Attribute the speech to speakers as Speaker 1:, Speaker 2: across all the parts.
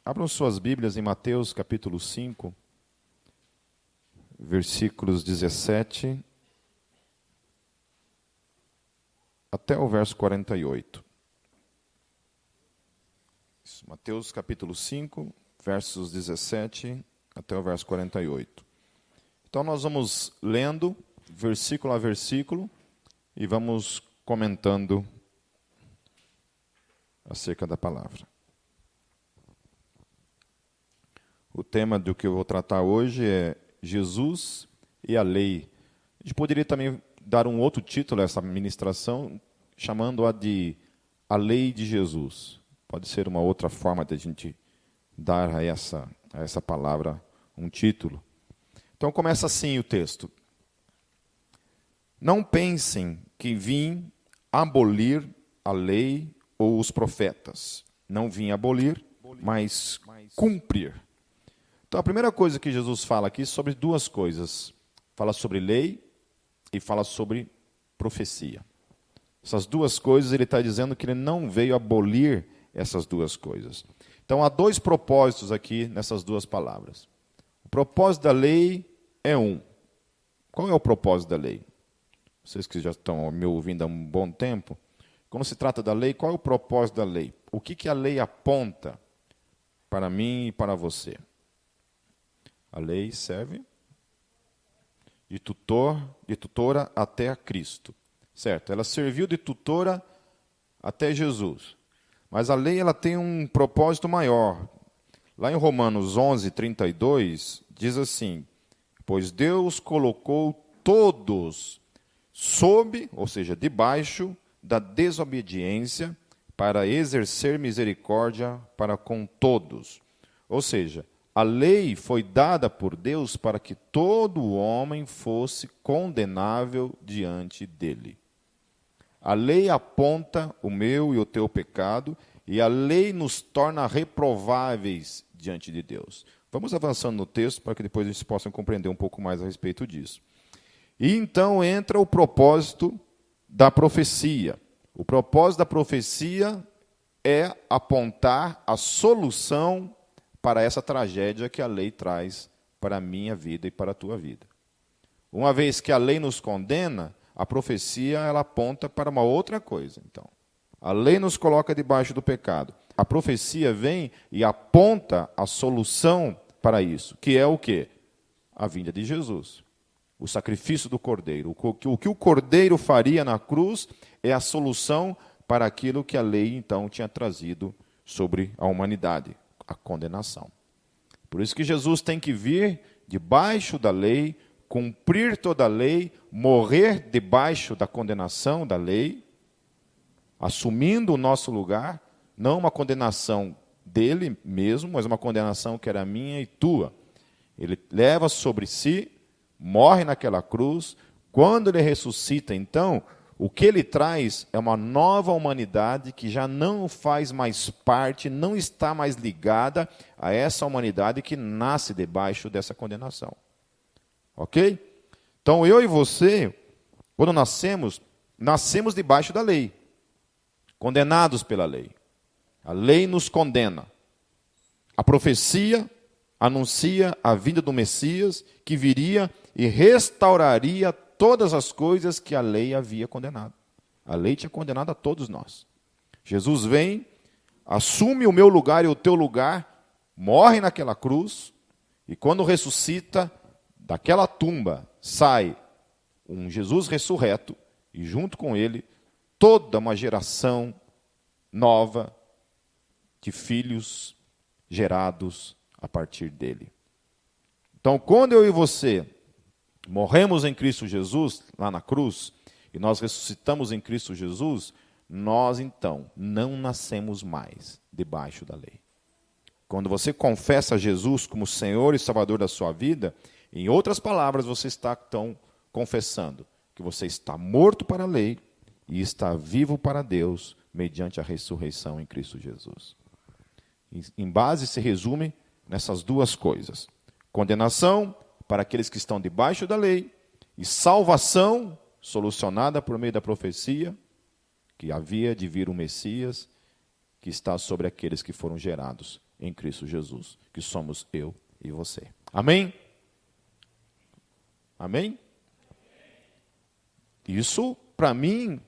Speaker 1: Abram suas Bíblias em Mateus capítulo 5, versículos 17 até o verso 48. Isso, Mateus capítulo 5, versos 17 até o verso 48. Então nós vamos lendo versículo a versículo e vamos comentando acerca da palavra. O tema do que eu vou tratar hoje é Jesus e a lei. A gente poderia também dar um outro título a essa ministração, chamando-a de A Lei de Jesus. Pode ser uma outra forma de a gente dar a essa palavra um título. Então começa assim o texto. Não pensem que vim abolir a lei ou os profetas. Não vim abolir, mas cumprir. Então, a primeira coisa que Jesus fala aqui é sobre duas coisas. Fala sobre lei e fala sobre profecia. Essas duas coisas, ele está dizendo que ele não veio abolir essas duas coisas. Então, há dois propósitos aqui nessas duas palavras. O propósito da lei é um. Qual é o propósito da lei? Vocês que já estão me ouvindo há um bom tempo, quando se trata da lei, qual é o propósito da lei? O que a lei aponta para mim e para você? A lei serve de tutora até a Cristo, certo? Ela serviu de tutora até Jesus. Mas a lei ela tem um propósito maior. Lá em Romanos 11:32 diz assim: pois Deus colocou todos sob, ou seja, debaixo da desobediência, para exercer misericórdia para com todos. Ou seja, a lei foi dada por Deus para que todo homem fosse condenável diante dele. A lei aponta o meu e o teu pecado, e a lei nos torna reprováveis diante de Deus. Vamos avançando no texto para que depois a gente possa compreender um pouco mais a respeito disso. E então entra o propósito da profecia. O propósito da profecia é apontar a solução para essa tragédia que a lei traz para a minha vida e para a tua vida. Uma vez que a lei nos condena, a profecia ela aponta para uma outra coisa. Então, a lei nos coloca debaixo do pecado. A profecia vem e aponta a solução para isso, que é o quê? A vinda de Jesus. O sacrifício do Cordeiro. O que o Cordeiro faria na cruz é a solução para aquilo que a lei, então, tinha trazido sobre a humanidade, a condenação. Por isso que Jesus tem que vir debaixo da lei, cumprir toda a lei, morrer debaixo da condenação da lei, assumindo o nosso lugar, não uma condenação dele mesmo, mas uma condenação que era minha e tua. Ele leva sobre si, morre naquela cruz. Quando ele ressuscita, então, o que ele traz é uma nova humanidade que já não faz mais parte, não está mais ligada a essa humanidade que nasce debaixo dessa condenação. Ok? Então, eu e você, quando nascemos debaixo da lei, condenados pela lei. A lei nos condena. A profecia anuncia a vinda do Messias, que viria e restauraria todas as coisas que a lei havia condenado. A lei tinha condenado a todos nós. Jesus vem, assume o meu lugar e o teu lugar, morre naquela cruz, e quando ressuscita, daquela tumba sai um Jesus ressurreto, e junto com ele, toda uma geração nova de filhos gerados a partir dele. Então, quando eu e você morremos em Cristo Jesus, lá na cruz, e nós ressuscitamos em Cristo Jesus, nós então não nascemos mais debaixo da lei. Quando você confessa Jesus como Senhor e Salvador da sua vida, em outras palavras, você está então confessando que você está morto para a lei e está vivo para Deus mediante a ressurreição em Cristo Jesus. Em base se resume nessas duas coisas: condenação para aqueles que estão debaixo da lei e salvação solucionada por meio da profecia que havia de vir o Messias que está sobre aqueles que foram gerados em Cristo Jesus, que somos eu e você. Amém? Amém? Isso, para mim,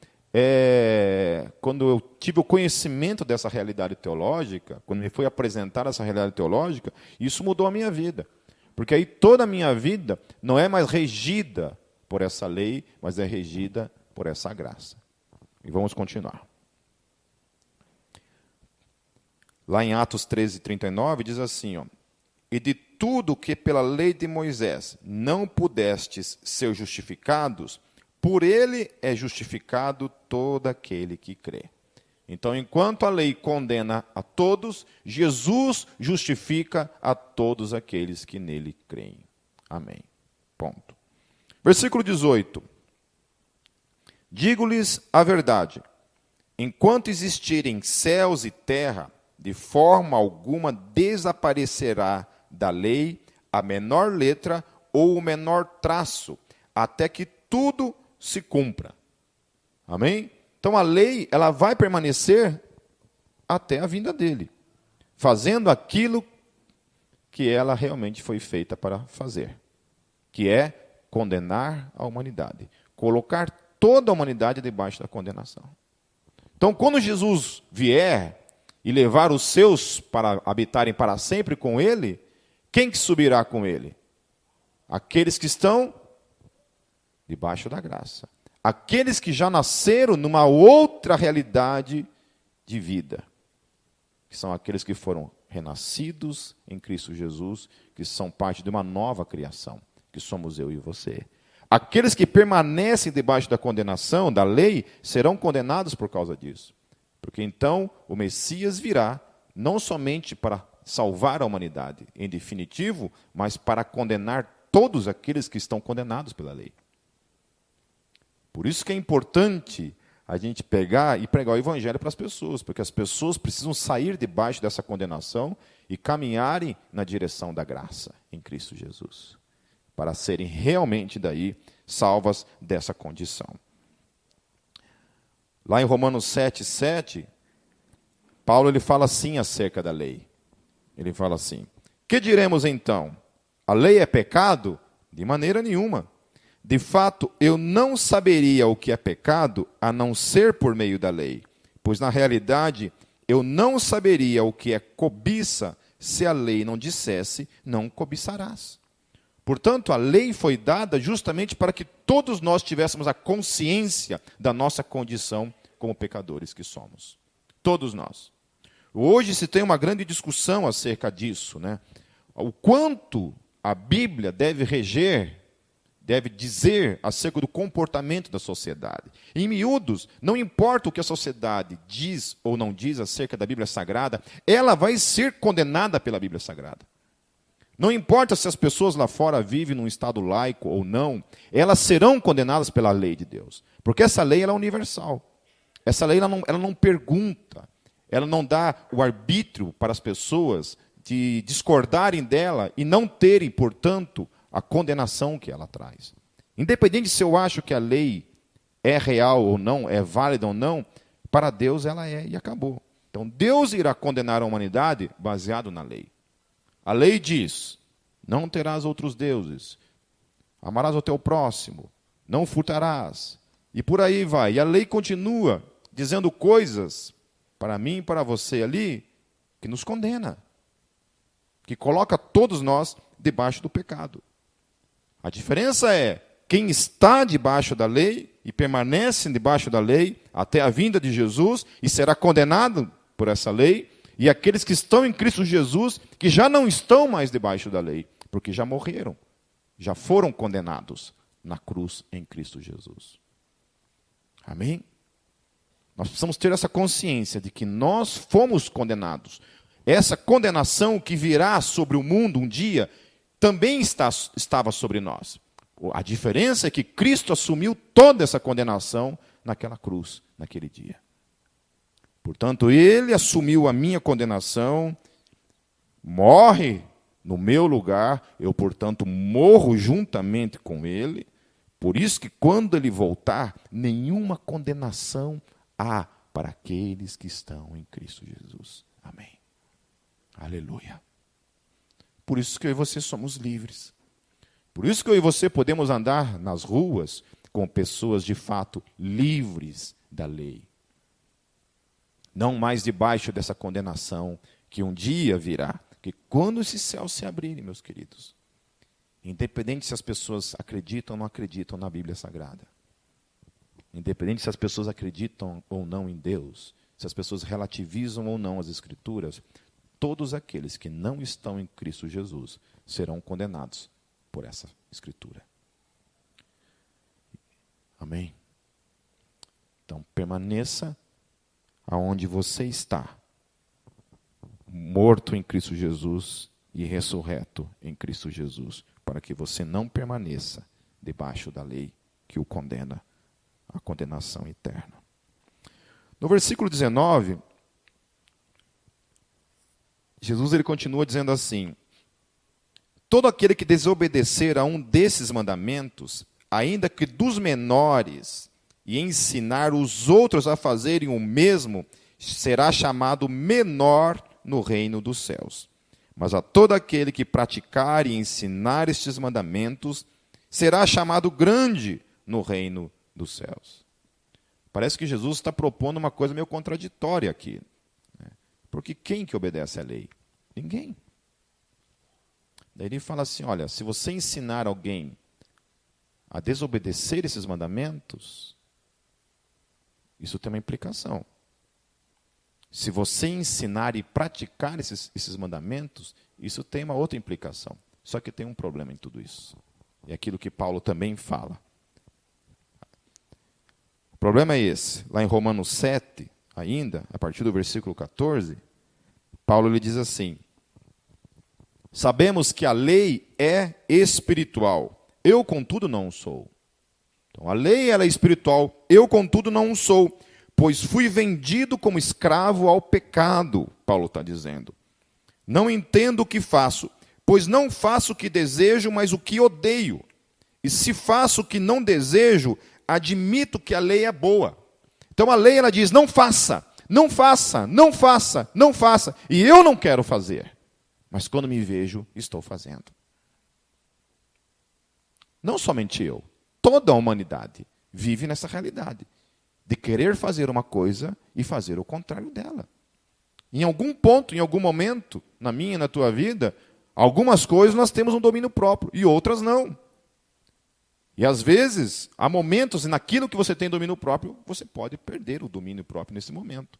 Speaker 1: quando eu tive o conhecimento dessa realidade teológica, quando me foi apresentar essa realidade teológica, isso mudou a minha vida. Porque aí toda a minha vida não é mais regida por essa lei, mas é regida por essa graça. E vamos continuar. Lá em Atos 13:39 diz assim, ó, e de tudo que pela lei de Moisés não pudestes ser justificados, por ele é justificado todo aquele que crê. Então, enquanto a lei condena a todos, Jesus justifica a todos aqueles que nele creem. Amém. Ponto. Versículo 18. Digo-lhes a verdade, enquanto existirem céus e terra, de forma alguma desaparecerá da lei a menor letra ou o menor traço, até que tudo se cumpra. Amém? Então a lei, ela vai permanecer até a vinda dele, fazendo aquilo que ela realmente foi feita para fazer, que é condenar a humanidade, colocar toda a humanidade debaixo da condenação. Então, quando Jesus vier e levar os seus para habitarem para sempre com ele, quem que subirá com ele? Aqueles que estão debaixo da graça. Aqueles que já nasceram numa outra realidade de vida, que são aqueles que foram renascidos em Cristo Jesus, que são parte de uma nova criação, que somos eu e você. Aqueles que permanecem debaixo da condenação, da lei, serão condenados por causa disso. Porque então o Messias virá, não somente para salvar a humanidade, em definitivo, mas para condenar todos aqueles que estão condenados pela lei. Por isso que é importante a gente pegar e pregar o evangelho para as pessoas, porque as pessoas precisam sair debaixo dessa condenação e caminharem na direção da graça em Cristo Jesus, para serem realmente daí salvas dessa condição. Lá em Romanos 7:7, Paulo ele fala assim acerca da lei. Ele fala assim: que diremos então? A lei é pecado? De maneira nenhuma. De fato, eu não saberia o que é pecado a não ser por meio da lei, pois na realidade eu não saberia o que é cobiça se a lei não dissesse, não cobiçarás. Portanto, a lei foi dada justamente para que todos nós tivéssemos a consciência da nossa condição como pecadores que somos. Todos nós. Hoje se tem uma grande discussão acerca disso, né? O quanto a Bíblia deve reger, deve dizer acerca do comportamento da sociedade. Em miúdos, não importa o que a sociedade diz ou não diz acerca da Bíblia Sagrada, ela vai ser condenada pela Bíblia Sagrada. Não importa se as pessoas lá fora vivem num estado laico ou não, elas serão condenadas pela lei de Deus. Porque essa lei ela é universal. Essa lei ela não pergunta, ela não dá o arbítrio para as pessoas de discordarem dela e não terem, portanto, a condenação que ela traz. Independente se eu acho que a lei é real ou não, é válida ou não, para Deus ela é e acabou. Então Deus irá condenar a humanidade baseado na lei. A lei diz, não terás outros deuses, amarás o teu próximo, não furtarás, e por aí vai. E a lei continua dizendo coisas, para mim e para você ali, que nos condena, que coloca todos nós debaixo do pecado. A diferença é, quem está debaixo da lei e permanece debaixo da lei até a vinda de Jesus e será condenado por essa lei, e aqueles que estão em Cristo Jesus, que já não estão mais debaixo da lei, porque já morreram, já foram condenados na cruz em Cristo Jesus. Amém? Nós precisamos ter essa consciência de que nós fomos condenados. Essa condenação que virá sobre o mundo um dia, também estava sobre nós. A diferença é que Cristo assumiu toda essa condenação naquela cruz, naquele dia. Portanto, ele assumiu a minha condenação, morre no meu lugar, eu, portanto, morro juntamente com ele. Por isso que quando ele voltar, nenhuma condenação há para aqueles que estão em Cristo Jesus. Amém. Aleluia. Por isso que eu e você somos livres. Por isso que eu e você podemos andar nas ruas com pessoas de fato livres da lei. Não mais debaixo dessa condenação que um dia virá. Que quando esses céus se abrirem, meus queridos, independente se as pessoas acreditam ou não acreditam na Bíblia Sagrada, independente se as pessoas acreditam ou não em Deus, se as pessoas relativizam ou não as Escrituras, todos aqueles que não estão em Cristo Jesus serão condenados por essa Escritura. Amém? Então, permaneça aonde você está, morto em Cristo Jesus e ressurreto em Cristo Jesus, para que você não permaneça debaixo da lei que o condena à condenação eterna. No versículo 19, Jesus ele continua dizendo assim: todo aquele que desobedecer a um desses mandamentos, ainda que dos menores, e ensinar os outros a fazerem o mesmo, será chamado menor no reino dos céus. Mas a todo aquele que praticar e ensinar estes mandamentos, será chamado grande no reino dos céus. Parece que Jesus está propondo uma coisa meio contraditória aqui. Porque quem que obedece à lei? Ninguém. Daí ele fala assim, olha, se você ensinar alguém a desobedecer esses mandamentos, isso tem uma implicação. Se você ensinar e praticar esses mandamentos, isso tem uma outra implicação. Só que tem um problema em tudo isso. É aquilo que Paulo também fala. O problema é esse. Lá em Romanos 7, ainda, a partir do versículo 14, Paulo lhe diz assim: sabemos que a lei é espiritual, eu, contudo, não sou. Então, a lei ela é espiritual, eu, contudo, não sou, pois fui vendido como escravo ao pecado, Paulo está dizendo. Não entendo o que faço, pois não faço o que desejo, mas o que odeio. E se faço o que não desejo, admito que a lei é boa. Então a lei ela diz, não faça, não faça, não faça, não faça. E eu não quero fazer. Mas quando me vejo, estou fazendo. Não somente eu, toda a humanidade vive nessa realidade. De querer fazer uma coisa e fazer o contrário dela. Em algum ponto, em algum momento, na minha e na tua vida, algumas coisas nós temos um domínio próprio e outras não. E às vezes, há momentos naquilo que você tem domínio próprio, você pode perder o domínio próprio nesse momento.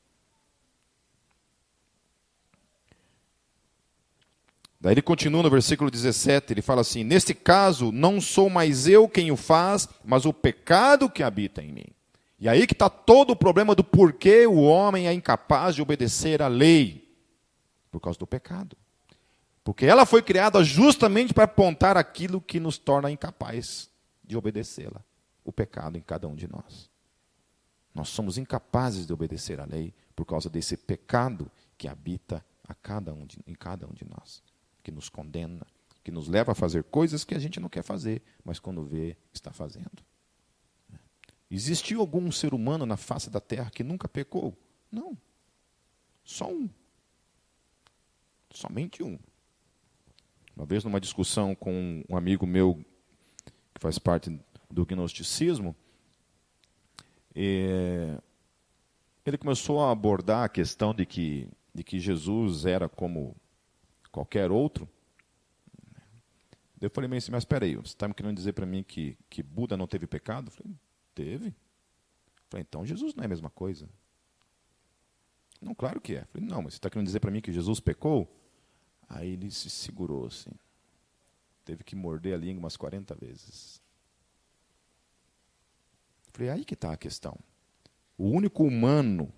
Speaker 1: Daí ele continua no versículo 17, ele fala assim, neste caso, não sou mais eu quem o faz, mas o pecado que habita em mim. E aí que está todo o problema do porquê o homem é incapaz de obedecer à lei. Por causa do pecado. Porque ela foi criada justamente para apontar aquilo que nos torna incapazes de obedecê-la. O pecado em cada um de nós. Nós somos incapazes de obedecer à lei por causa desse pecado que habita em cada um de nós. Que nos condena, que nos leva a fazer coisas que a gente não quer fazer, mas quando vê, está fazendo. Existiu algum ser humano na face da terra que nunca pecou? Não. Só um. Somente um. Uma vez numa discussão com um amigo meu, que faz parte do gnosticismo, ele começou a abordar a questão de que Jesus era como qualquer outro. Eu falei, mas espera aí, você está me querendo dizer para mim que Buda não teve pecado? Eu falei, teve. Eu falei, então Jesus não é a mesma coisa. Não, claro que é. Eu falei, não, mas você está querendo dizer para mim que Jesus pecou? Aí ele se segurou assim. Teve que morder a língua umas 40 vezes. Eu falei, aí que está a questão. O único humano,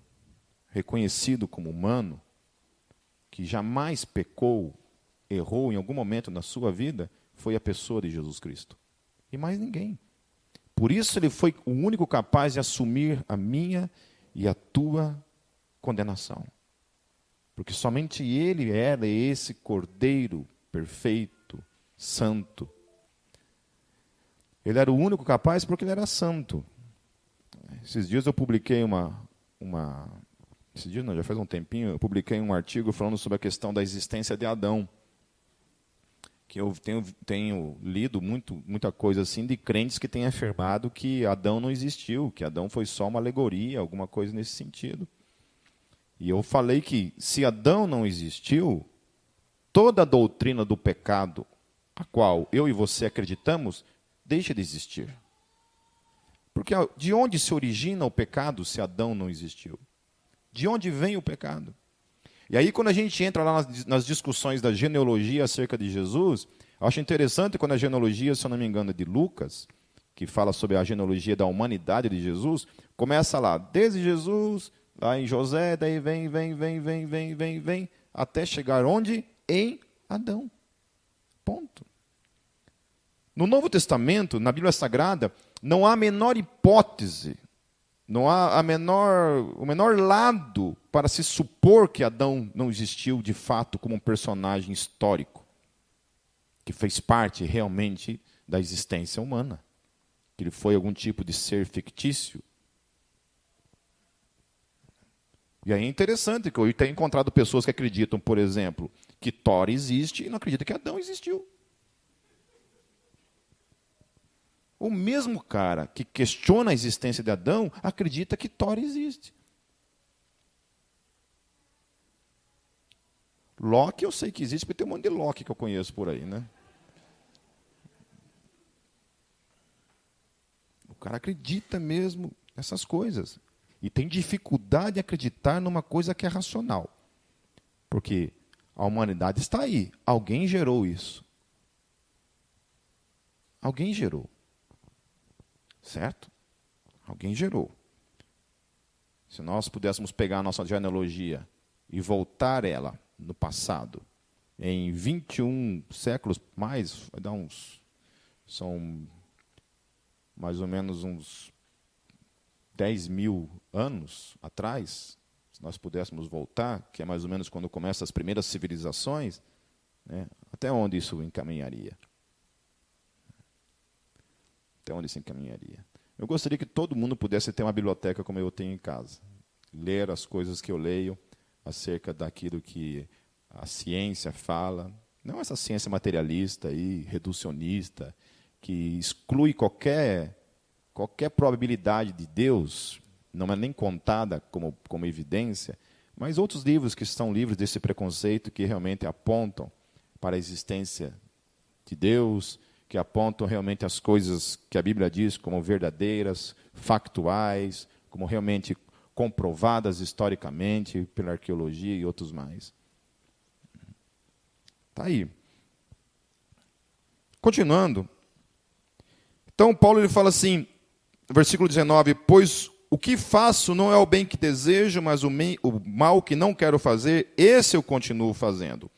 Speaker 1: reconhecido como humano, que jamais pecou, errou em algum momento na sua vida, foi a pessoa de Jesus Cristo. E mais ninguém. Por isso ele foi o único capaz de assumir a minha e a tua condenação. Porque somente ele era esse Cordeiro perfeito, santo. Ele era o único capaz porque ele era santo. Esses dias eu publiquei uma esse dia não, já faz um tempinho, eu publiquei um artigo falando sobre a questão da existência de Adão. Que eu tenho lido muita coisa assim de crentes que têm afirmado que Adão não existiu, que Adão foi só uma alegoria, alguma coisa nesse sentido. E eu falei que se Adão não existiu, toda a doutrina do pecado, a qual eu e você acreditamos, deixa de existir. Porque de onde se origina o pecado se Adão não existiu? De onde vem o pecado? E aí, quando a gente entra lá nas discussões da genealogia acerca de Jesus, eu acho interessante quando a genealogia, se eu não me engano, é de Lucas, que fala sobre a genealogia da humanidade de Jesus, começa lá, desde Jesus, lá em José, daí vem, até chegar onde? Em Adão. Ponto. No Novo Testamento, na Bíblia Sagrada, não há a menor hipótese, não há o menor lado para se supor que Adão não existiu de fato como um personagem histórico, que fez parte realmente da existência humana, que ele foi algum tipo de ser fictício. E aí é interessante que eu tenho encontrado pessoas que acreditam, por exemplo, que Thor existe e não acreditam que Adão existiu. O mesmo cara que questiona a existência de Adão acredita que Thor existe. Loki eu sei que existe, porque tem um monte de Loki que eu conheço por aí, né? O cara acredita mesmo nessas coisas. E tem dificuldade em acreditar numa coisa que é racional. Porque a humanidade está aí. Alguém gerou isso. Alguém gerou. Certo? Alguém gerou. Se nós pudéssemos pegar a nossa genealogia e voltar ela no passado, em 21 séculos, mais, vai dar são mais ou menos uns 10 mil anos atrás, se nós pudéssemos voltar, que é mais ou menos quando começam as primeiras civilizações, né, até onde isso encaminharia? Até onde isso encaminharia? Eu gostaria que todo mundo pudesse ter uma biblioteca como eu tenho em casa. Ler as coisas que eu leio acerca daquilo que a ciência fala. Não essa ciência materialista e reducionista, que exclui qualquer probabilidade de Deus, não é nem contada como evidência, mas outros livros que são livres desse preconceito, que realmente apontam para a existência de Deus, que apontam realmente as coisas que a Bíblia diz como verdadeiras, factuais, como realmente comprovadas historicamente pela arqueologia e outros mais. Está aí. Continuando. Então, Paulo ele fala assim, versículo 19, pois o que faço não é o bem que desejo, mas o mal que não quero fazer, esse eu continuo fazendo.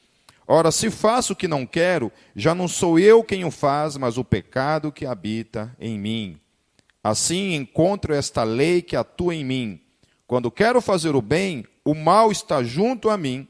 Speaker 1: Ora, se faço o que não quero, já não sou eu quem o faz, mas o pecado que habita em mim. Assim encontro esta lei que atua em mim. Quando quero fazer o bem, o mal está junto a mim,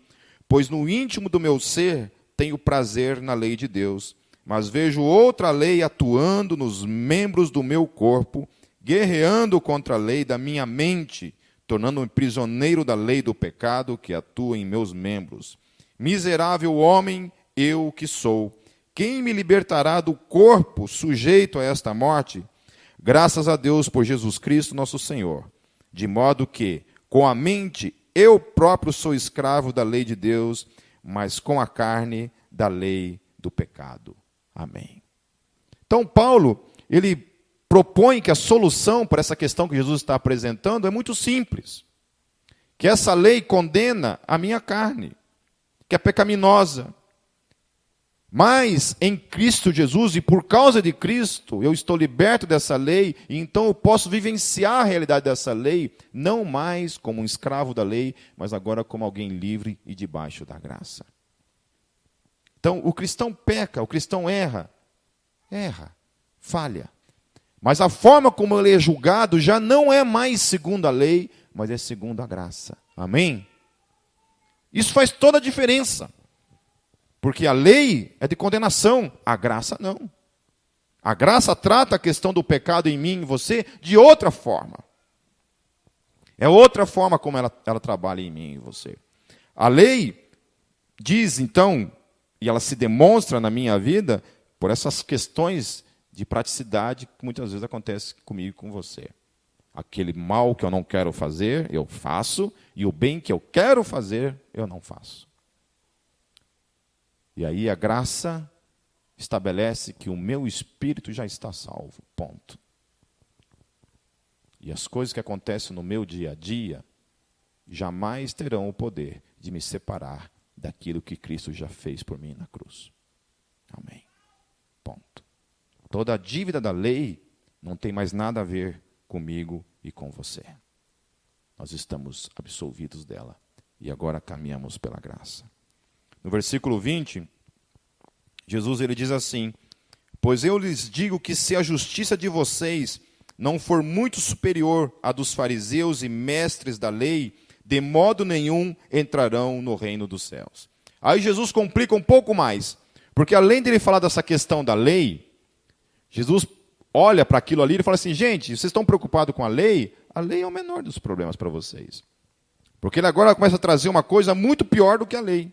Speaker 1: pois no íntimo do meu ser tenho prazer na lei de Deus. Mas vejo outra lei atuando nos membros do meu corpo, guerreando contra a lei da minha mente, tornando-me prisioneiro da lei do pecado que atua em meus membros. Miserável homem, eu que sou. Quem me libertará do corpo sujeito a esta morte? Graças a Deus por Jesus Cristo, nosso Senhor. De modo que, com a mente, eu próprio sou escravo da lei de Deus, mas com a carne, da lei do pecado. Amém. Então, Paulo, ele propõe que a solução para essa questão que Jesus está apresentando é muito simples. Que essa lei condena a minha carne, que é pecaminosa. Mas em Cristo Jesus, e por causa de Cristo, eu estou liberto dessa lei, e então eu posso vivenciar a realidade dessa lei, não mais como um escravo da lei, mas agora como alguém livre e debaixo da graça. Então, o cristão peca, o cristão erra, falha. Mas a forma como ele é julgado já não é mais segundo a lei, mas é segundo a graça. Amém? Isso faz toda a diferença. Porque a lei é de condenação, a graça não. A graça trata a questão do pecado em mim e em você de outra forma. É outra forma como ela trabalha em mim e em você. A lei diz, então, e ela se demonstra na minha vida por essas questões de praticidade que muitas vezes acontece comigo e com você. Aquele mal que eu não quero fazer, eu faço, e o bem que eu quero fazer, eu não faço. E aí a graça estabelece que o meu espírito já está salvo, ponto. E as coisas que acontecem no meu dia a dia jamais terão o poder de me separar daquilo que Cristo já fez por mim na cruz. Amém. Ponto. Toda a dívida da lei não tem mais nada a ver comigo e com você. Nós estamos absolvidos dela e agora caminhamos pela graça. No versículo 20, Jesus ele diz assim: pois eu lhes digo que se a justiça de vocês não for muito superior à dos fariseus e mestres da lei, de modo nenhum entrarão no reino dos céus. Aí Jesus complica um pouco mais, porque além de ele falar dessa questão da lei, Jesus olha para aquilo ali e fala assim: gente, vocês estão preocupados com a lei? A lei é o menor dos problemas para vocês. Porque ele agora começa a trazer uma coisa muito pior do que a lei.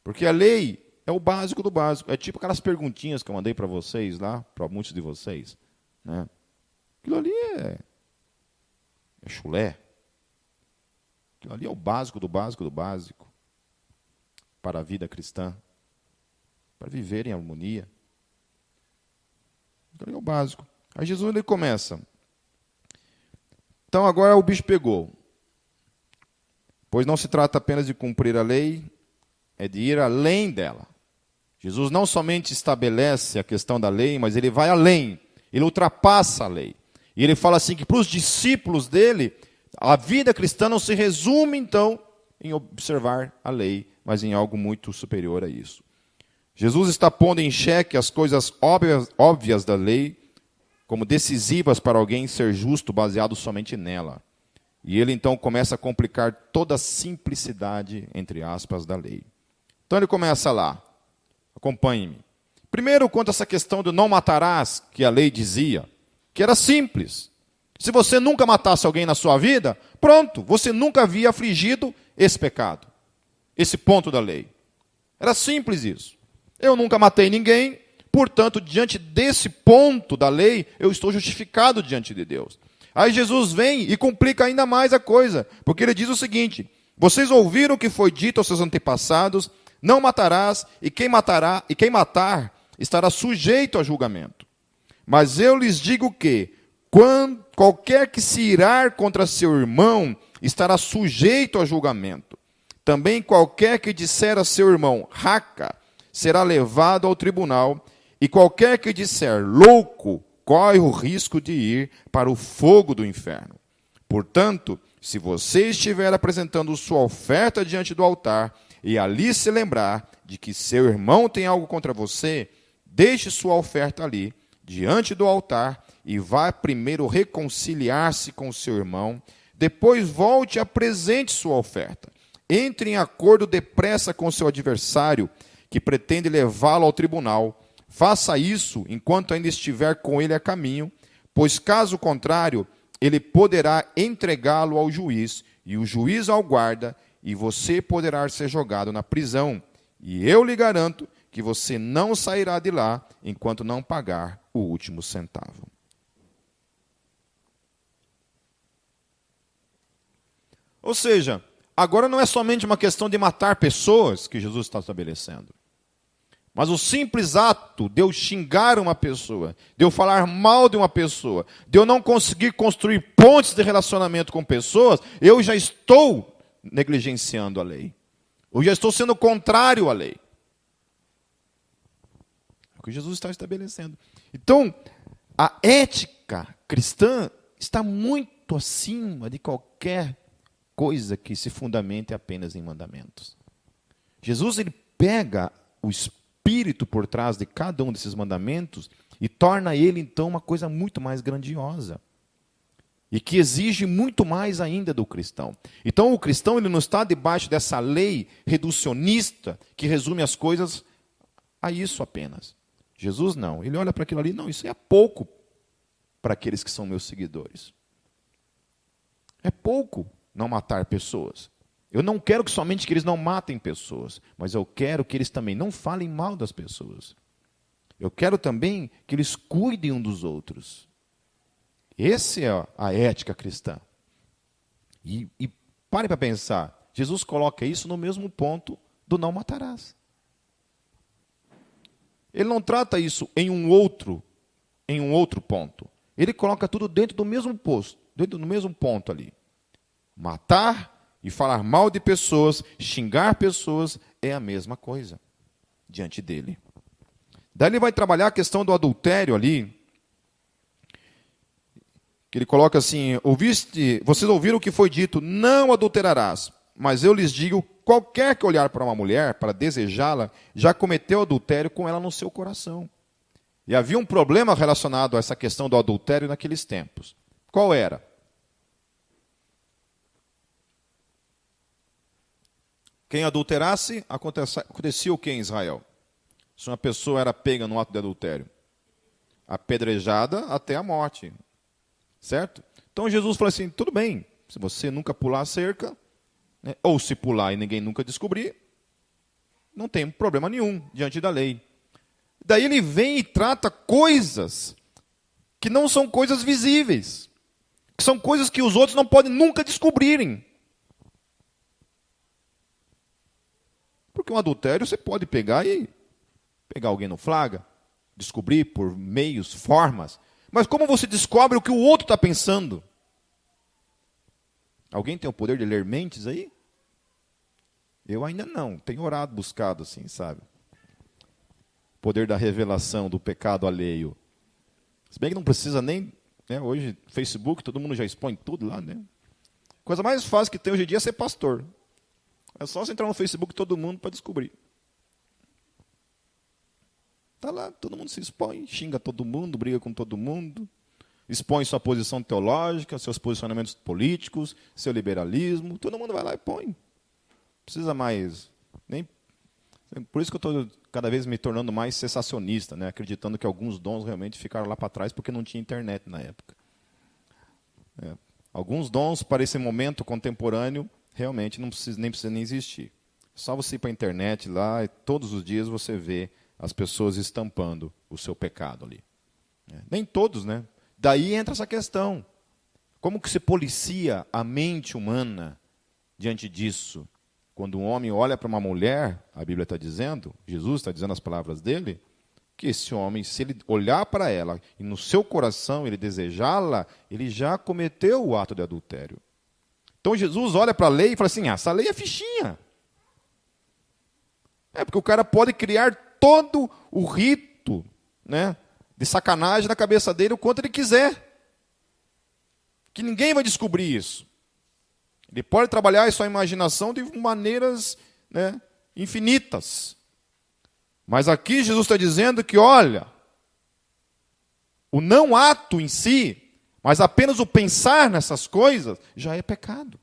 Speaker 1: Porque a lei é o básico do básico. É tipo aquelas perguntinhas que eu mandei para vocês lá, para muitos de vocês. Né? Aquilo ali é chulé. Aquilo ali é o básico do básico do básico para a vida cristã, para viver em harmonia. Aquilo ali é o básico. Aí Jesus ele começa. Então agora o bicho pegou. Pois não se trata apenas de cumprir a lei, é de ir além dela. Jesus não somente estabelece a questão da lei, mas ele vai além. Ele ultrapassa a lei. E ele fala assim que para os discípulos dele, a vida cristã não se resume, então, em observar a lei, mas em algo muito superior a isso. Jesus está pondo em xeque as coisas óbvias da lei, como decisivas para alguém ser justo, baseado somente nela. E ele, então, começa a complicar toda a simplicidade, entre aspas, da lei. Então, ele começa lá. Acompanhe-me. Primeiro, quanto a essa questão do não matarás, que a lei dizia, que era simples. Se você nunca matasse alguém na sua vida, pronto, você nunca havia afligido esse pecado. Esse ponto da lei. Era simples isso. Eu nunca matei ninguém, portanto, diante desse ponto da lei, eu estou justificado diante de Deus. Aí Jesus vem e complica ainda mais a coisa, porque ele diz o seguinte: vocês ouviram o que foi dito aos seus antepassados, não matarás, e quem matar estará sujeito a julgamento. Mas eu lhes digo que, qualquer que se irar contra seu irmão, estará sujeito a julgamento. Também qualquer que disser a seu irmão, raca, será levado ao tribunal, e qualquer que disser, louco, corre o risco de ir para o fogo do inferno. Portanto, se você estiver apresentando sua oferta diante do altar, e ali se lembrar de que seu irmão tem algo contra você, deixe sua oferta ali, diante do altar, e vá primeiro reconciliar-se com seu irmão, depois volte e apresente sua oferta. Entre em acordo depressa com seu adversário, que pretende levá-lo ao tribunal. Faça isso enquanto ainda estiver com ele a caminho, pois caso contrário, ele poderá entregá-lo ao juiz, e o juiz ao guarda, e você poderá ser jogado na prisão. E eu lhe garanto que você não sairá de lá enquanto não pagar o último centavo. Ou seja, agora não é somente uma questão de matar pessoas que Jesus está estabelecendo. Mas o simples ato de eu xingar uma pessoa, de eu falar mal de uma pessoa, de eu não conseguir construir pontes de relacionamento com pessoas, eu já estou negligenciando a lei. Eu já estou sendo contrário à lei. É o que Jesus está estabelecendo. Então, a ética cristã está muito acima de qualquer coisa que se fundamente apenas em mandamentos. Jesus ele pega o espírito por trás de cada um desses mandamentos e torna ele, então, uma coisa muito mais grandiosa. E que exige muito mais ainda do cristão. Então, o cristão ele não está debaixo dessa lei reducionista que resume as coisas a isso apenas. Jesus não. Ele olha para aquilo ali, não, isso é pouco para aqueles que são meus seguidores. É pouco não matar pessoas. Eu não quero que somente que eles não matem pessoas, mas eu quero que eles também não falem mal das pessoas. Eu quero também que eles cuidem um dos outros. Essa é a ética cristã. E pare para pensar. Jesus coloca isso no mesmo ponto do não matarás. Ele não trata isso em um outro ponto. Ele coloca tudo dentro do mesmo posto, dentro do mesmo ponto ali. Matar e falar mal de pessoas, xingar pessoas, é a mesma coisa diante dele. Daí ele vai trabalhar a questão do adultério ali, que ele coloca assim: vocês ouviram o que foi dito, não adulterarás. Mas eu lhes digo, qualquer que olhar para uma mulher, para desejá-la, já cometeu adultério com ela no seu coração. E havia um problema relacionado a essa questão do adultério naqueles tempos. Qual era? Quem adulterasse, acontecia o que em Israel? Se uma pessoa era pega no ato de adultério? Apedrejada até a morte. Certo? Então Jesus falou assim, tudo bem, se você nunca pular a cerca, né, ou se pular e ninguém nunca descobrir, não tem problema nenhum diante da lei. Daí ele vem e trata coisas que não são coisas visíveis, que são coisas que os outros não podem nunca descobrirem. Porque um adultério você pode pegar alguém no flagra, descobrir por meios, formas. Mas como você descobre o que o outro está pensando? Alguém tem o poder de ler mentes aí? Eu ainda não. Tenho orado, buscado assim, sabe? O poder da revelação do pecado alheio. Se bem que não precisa nem... Né, hoje, Facebook, todo mundo já expõe tudo lá, né? A coisa mais fácil que tem hoje em dia é ser pastor. É só você entrar no Facebook todo mundo para descobrir. Está lá, todo mundo se expõe, xinga todo mundo, briga com todo mundo, expõe sua posição teológica, seus posicionamentos políticos, seu liberalismo, todo mundo vai lá e põe. Não precisa mais. Por isso que eu estou cada vez me tornando mais sensacionista, né? Acreditando que alguns dons realmente ficaram lá para trás porque não tinha internet na época. Alguns dons para esse momento contemporâneo realmente nem precisa nem existir. Só você ir para a internet lá e todos os dias você vê as pessoas estampando o seu pecado ali. Nem todos, né? Daí entra essa questão. Como que se policia a mente humana diante disso? Quando um homem olha para uma mulher, a Bíblia está dizendo, Jesus está dizendo as palavras dele, que esse homem, se ele olhar para ela e no seu coração ele desejá-la, ele já cometeu o ato de adultério. Então Jesus olha para a lei e fala assim, essa lei é fichinha. Porque o cara pode criar todo o rito, né, de sacanagem na cabeça dele o quanto ele quiser. Que ninguém vai descobrir isso. Ele pode trabalhar a sua imaginação de maneiras, né, infinitas. Mas aqui Jesus está dizendo que, olha, o não ato em si, mas apenas o pensar nessas coisas, já é pecado.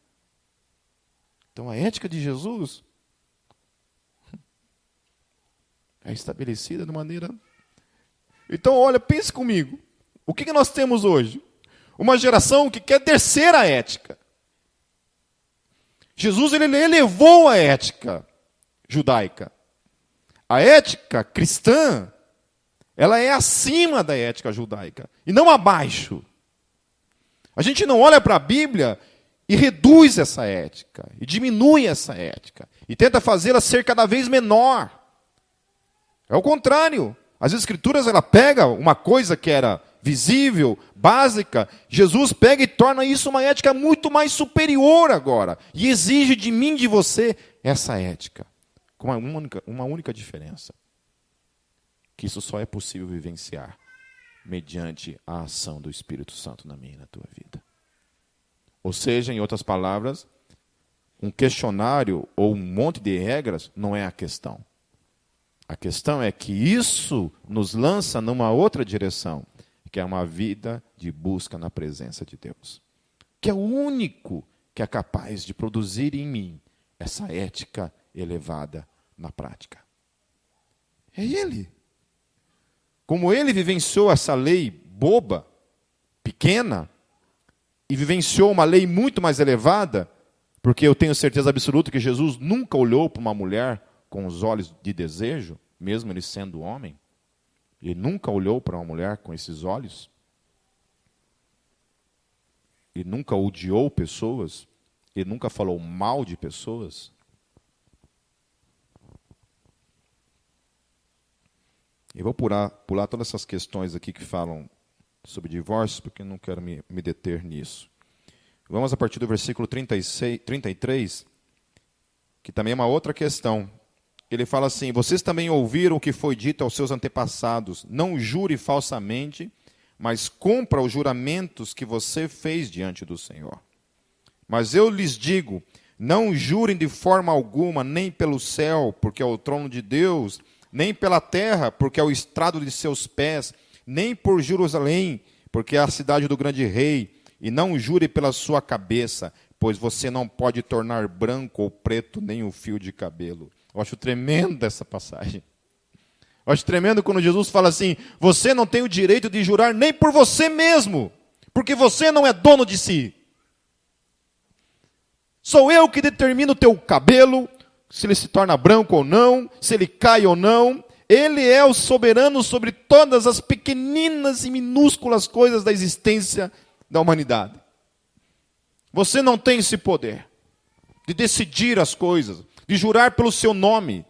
Speaker 1: Então a ética de Jesus é estabelecida de maneira... Então, olha, pense comigo. O que nós temos hoje? Uma geração que quer descer a ética. Jesus ele elevou a ética judaica. A ética cristã, ela é acima da ética judaica, e não abaixo. A gente não olha para a Bíblia e reduz essa ética, e diminui essa ética, e tenta fazê-la ser cada vez menor. É o contrário. As Escrituras, ela pega uma coisa que era visível, básica, Jesus pega e torna isso uma ética muito mais superior agora, e exige de mim e de você essa ética, com uma única diferença, que isso só é possível vivenciar mediante a ação do Espírito Santo na minha e na tua vida. Ou seja, em outras palavras, um questionário ou um monte de regras não é a questão. A questão é que isso nos lança numa outra direção, que é uma vida de busca na presença de Deus, que é o único que é capaz de produzir em mim essa ética elevada na prática. É Ele. Como Ele vivenciou essa lei boba, pequena, e vivenciou uma lei muito mais elevada, porque eu tenho certeza absoluta que Jesus nunca olhou para uma mulher com os olhos de desejo, mesmo ele sendo homem. Ele nunca olhou para uma mulher com esses olhos. Ele nunca odiou pessoas. Ele nunca falou mal de pessoas. Eu vou pular todas essas questões aqui que falam sobre divórcio, porque eu não quero me deter nisso. Vamos a partir do versículo 33, que também é uma outra questão. Ele fala assim: vocês também ouviram o que foi dito aos seus antepassados, não jure falsamente, mas cumpra os juramentos que você fez diante do Senhor. Mas eu lhes digo, não jurem de forma alguma, nem pelo céu, porque é o trono de Deus, nem pela terra, porque é o estrado de seus pés, nem por Jerusalém, porque é a cidade do grande rei, e não jure pela sua cabeça, pois você não pode tornar branco ou preto nem um fio de cabelo. Eu acho tremendo essa passagem. Eu acho tremendo quando Jesus fala assim: você não tem o direito de jurar nem por você mesmo, porque você não é dono de si. Sou eu que determino o teu cabelo, se ele se torna branco ou não, se ele cai ou não. Ele é o soberano sobre todas as pequeninas e minúsculas coisas da existência da humanidade. Você não tem esse poder de decidir as coisas, de jurar pelo seu nome.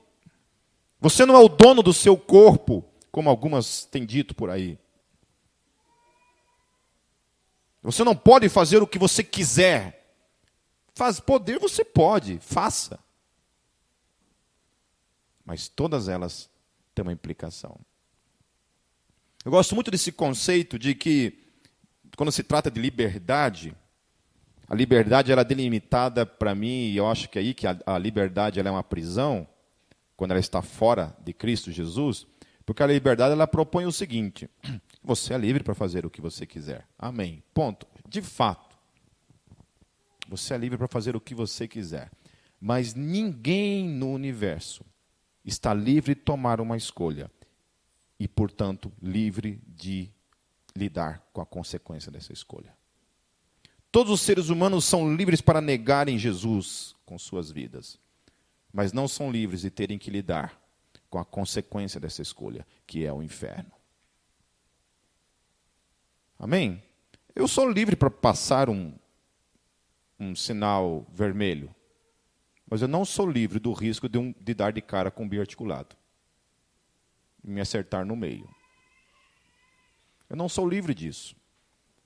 Speaker 1: Você não é o dono do seu corpo, como algumas têm dito por aí. Você não pode fazer o que você quiser. Poder você pode, faça. Mas todas elas têm uma implicação. Eu gosto muito desse conceito de que, quando se trata de liberdade, a liberdade ela é delimitada para mim, e eu acho que é aí que a liberdade ela é uma prisão, quando ela está fora de Cristo Jesus, porque a liberdade ela propõe o seguinte: você é livre para fazer o que você quiser. Amém. Ponto. De fato, você é livre para fazer o que você quiser. Mas ninguém no universo está livre de tomar uma escolha e, portanto, livre de lidar com a consequência dessa escolha. Todos os seres humanos são livres para negarem Jesus com suas vidas, mas não são livres de terem que lidar com a consequência dessa escolha, que é o inferno. Amém? Eu sou livre para passar um sinal vermelho, mas eu não sou livre do risco de dar de cara com o biarticulado e me acertar no meio. Eu não sou livre disso.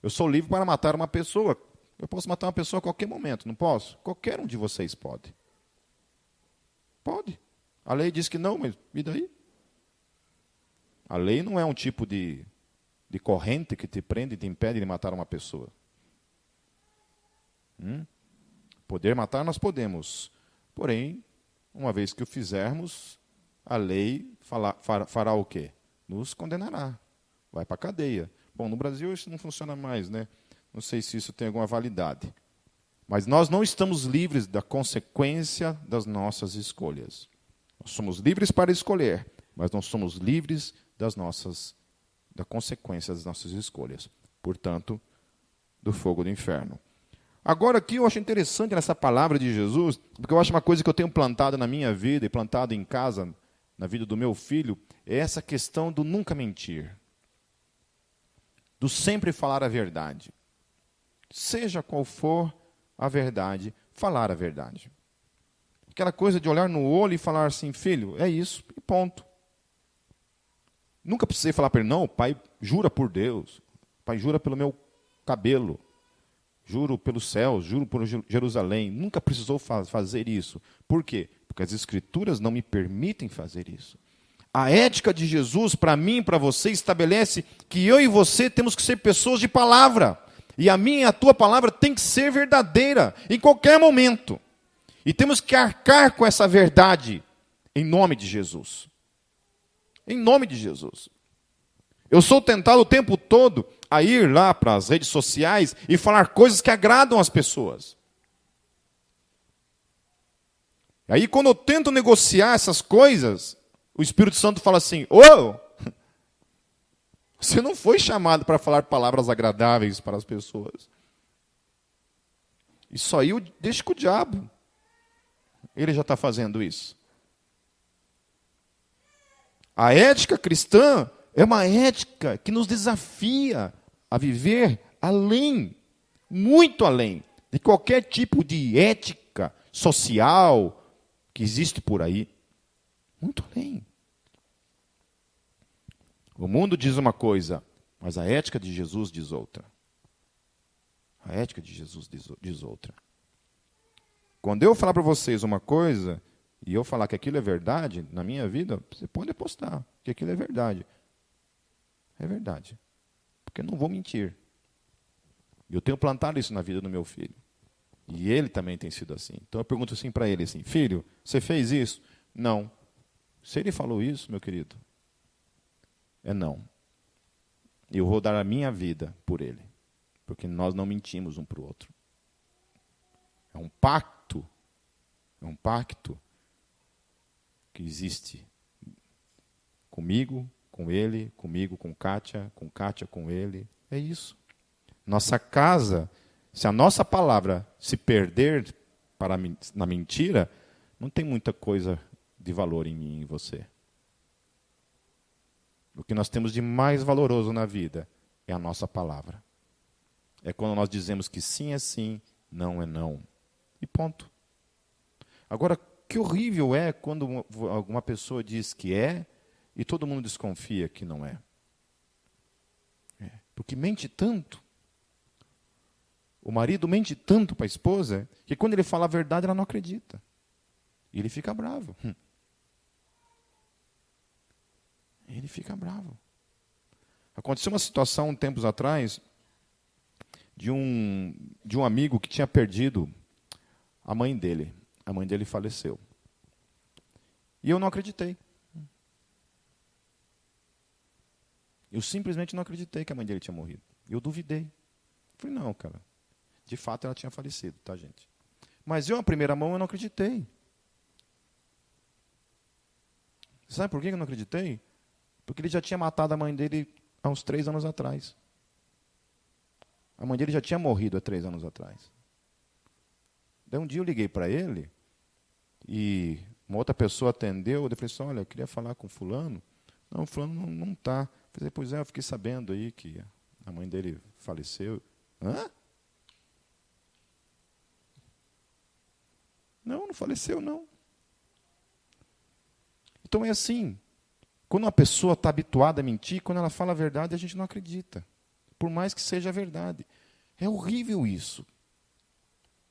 Speaker 1: Eu sou livre para matar uma pessoa. Eu posso matar uma pessoa a qualquer momento, não posso? Qualquer um de vocês pode. Pode. A lei diz que não, mas e daí? A lei não é um tipo de corrente que te prende e te impede de matar uma pessoa. Poder matar nós podemos. Porém, uma vez que o fizermos, a lei fará o quê? Nos condenará. Vai para a cadeia. Bom, no Brasil isso não funciona mais, né? Não sei se isso tem alguma validade. Mas nós não estamos livres da consequência das nossas escolhas. Nós somos livres para escolher, mas não somos livres da consequência das nossas escolhas. Portanto, do fogo do inferno. Agora aqui eu acho interessante nessa palavra de Jesus, porque eu acho uma coisa que eu tenho plantado na minha vida e plantado em casa, na vida do meu filho, é essa questão do nunca mentir. Do sempre falar a verdade. Seja qual for a verdade, falar a verdade. Aquela coisa de olhar no olho e falar assim: filho, é isso, e ponto. Nunca precisei falar para ele: não, pai, jura por Deus, pai, jura pelo meu cabelo, juro pelos céus, juro por Jerusalém. Nunca precisou fazer isso. Por quê? Porque as Escrituras não me permitem fazer isso. A ética de Jesus, para mim e para você, estabelece que eu e você temos que ser pessoas de palavra. E a minha e a tua palavra tem que ser verdadeira, em qualquer momento. E temos que arcar com essa verdade, em nome de Jesus. Em nome de Jesus. Eu sou tentado o tempo todo a ir lá para as redes sociais e falar coisas que agradam as pessoas. E aí, quando eu tento negociar essas coisas, o Espírito Santo fala assim: ô, você não foi chamado para falar palavras agradáveis para as pessoas. Isso aí deixa com o diabo. Ele já está fazendo isso. A ética cristã é uma ética que nos desafia a viver além, muito além, de qualquer tipo de ética social que existe por aí. Muito além. O mundo diz uma coisa, mas a ética de Jesus diz outra. A ética de Jesus diz outra. Quando eu falar para vocês uma coisa, e eu falar que aquilo é verdade, na minha vida, você pode apostar que aquilo é verdade. É verdade. Porque eu não vou mentir. Eu tenho plantado isso na vida do meu filho. E ele também tem sido assim. Então eu pergunto assim para ele, assim, filho, você fez isso? Não. Se ele falou isso, meu querido, é não. Eu vou dar a minha vida por ele. Porque nós não mentimos um para o outro. É um pacto. É um pacto que existe comigo, com ele, comigo, com Kátia com ele. É isso. Nossa casa, se a nossa palavra se perder na mentira, não tem muita coisa de valor em mim e em você. O que nós temos de mais valoroso na vida é a nossa palavra. É quando nós dizemos que sim é sim, não é não. E ponto. Agora, que horrível é quando alguma pessoa diz que é e todo mundo desconfia que não é. Porque mente tanto. O marido mente tanto para a esposa que quando ele fala a verdade ela não acredita. E ele fica bravo. Ele fica bravo. Aconteceu uma situação tempos atrás de um amigo que tinha perdido a mãe dele. A mãe dele faleceu. E eu não acreditei. Eu simplesmente não acreditei que a mãe dele tinha morrido. Eu duvidei. Falei, não, cara. De fato ela tinha falecido, tá, gente? Mas eu, à primeira mão, eu não acreditei. Sabe por que eu não acreditei? Porque ele já tinha matado a mãe dele há uns 3 anos atrás. A mãe dele já tinha morrido há 3 anos atrás. Daí um dia eu liguei para ele e uma outra pessoa atendeu. Eu falei assim, olha, eu queria falar com fulano. Não, fulano não está. Eu falei, pois é, eu fiquei sabendo aí que a mãe dele faleceu. Hã? Não faleceu, não. Então é assim. Quando uma pessoa está habituada a mentir, quando ela fala a verdade, a gente não acredita. Por mais que seja verdade. É horrível isso.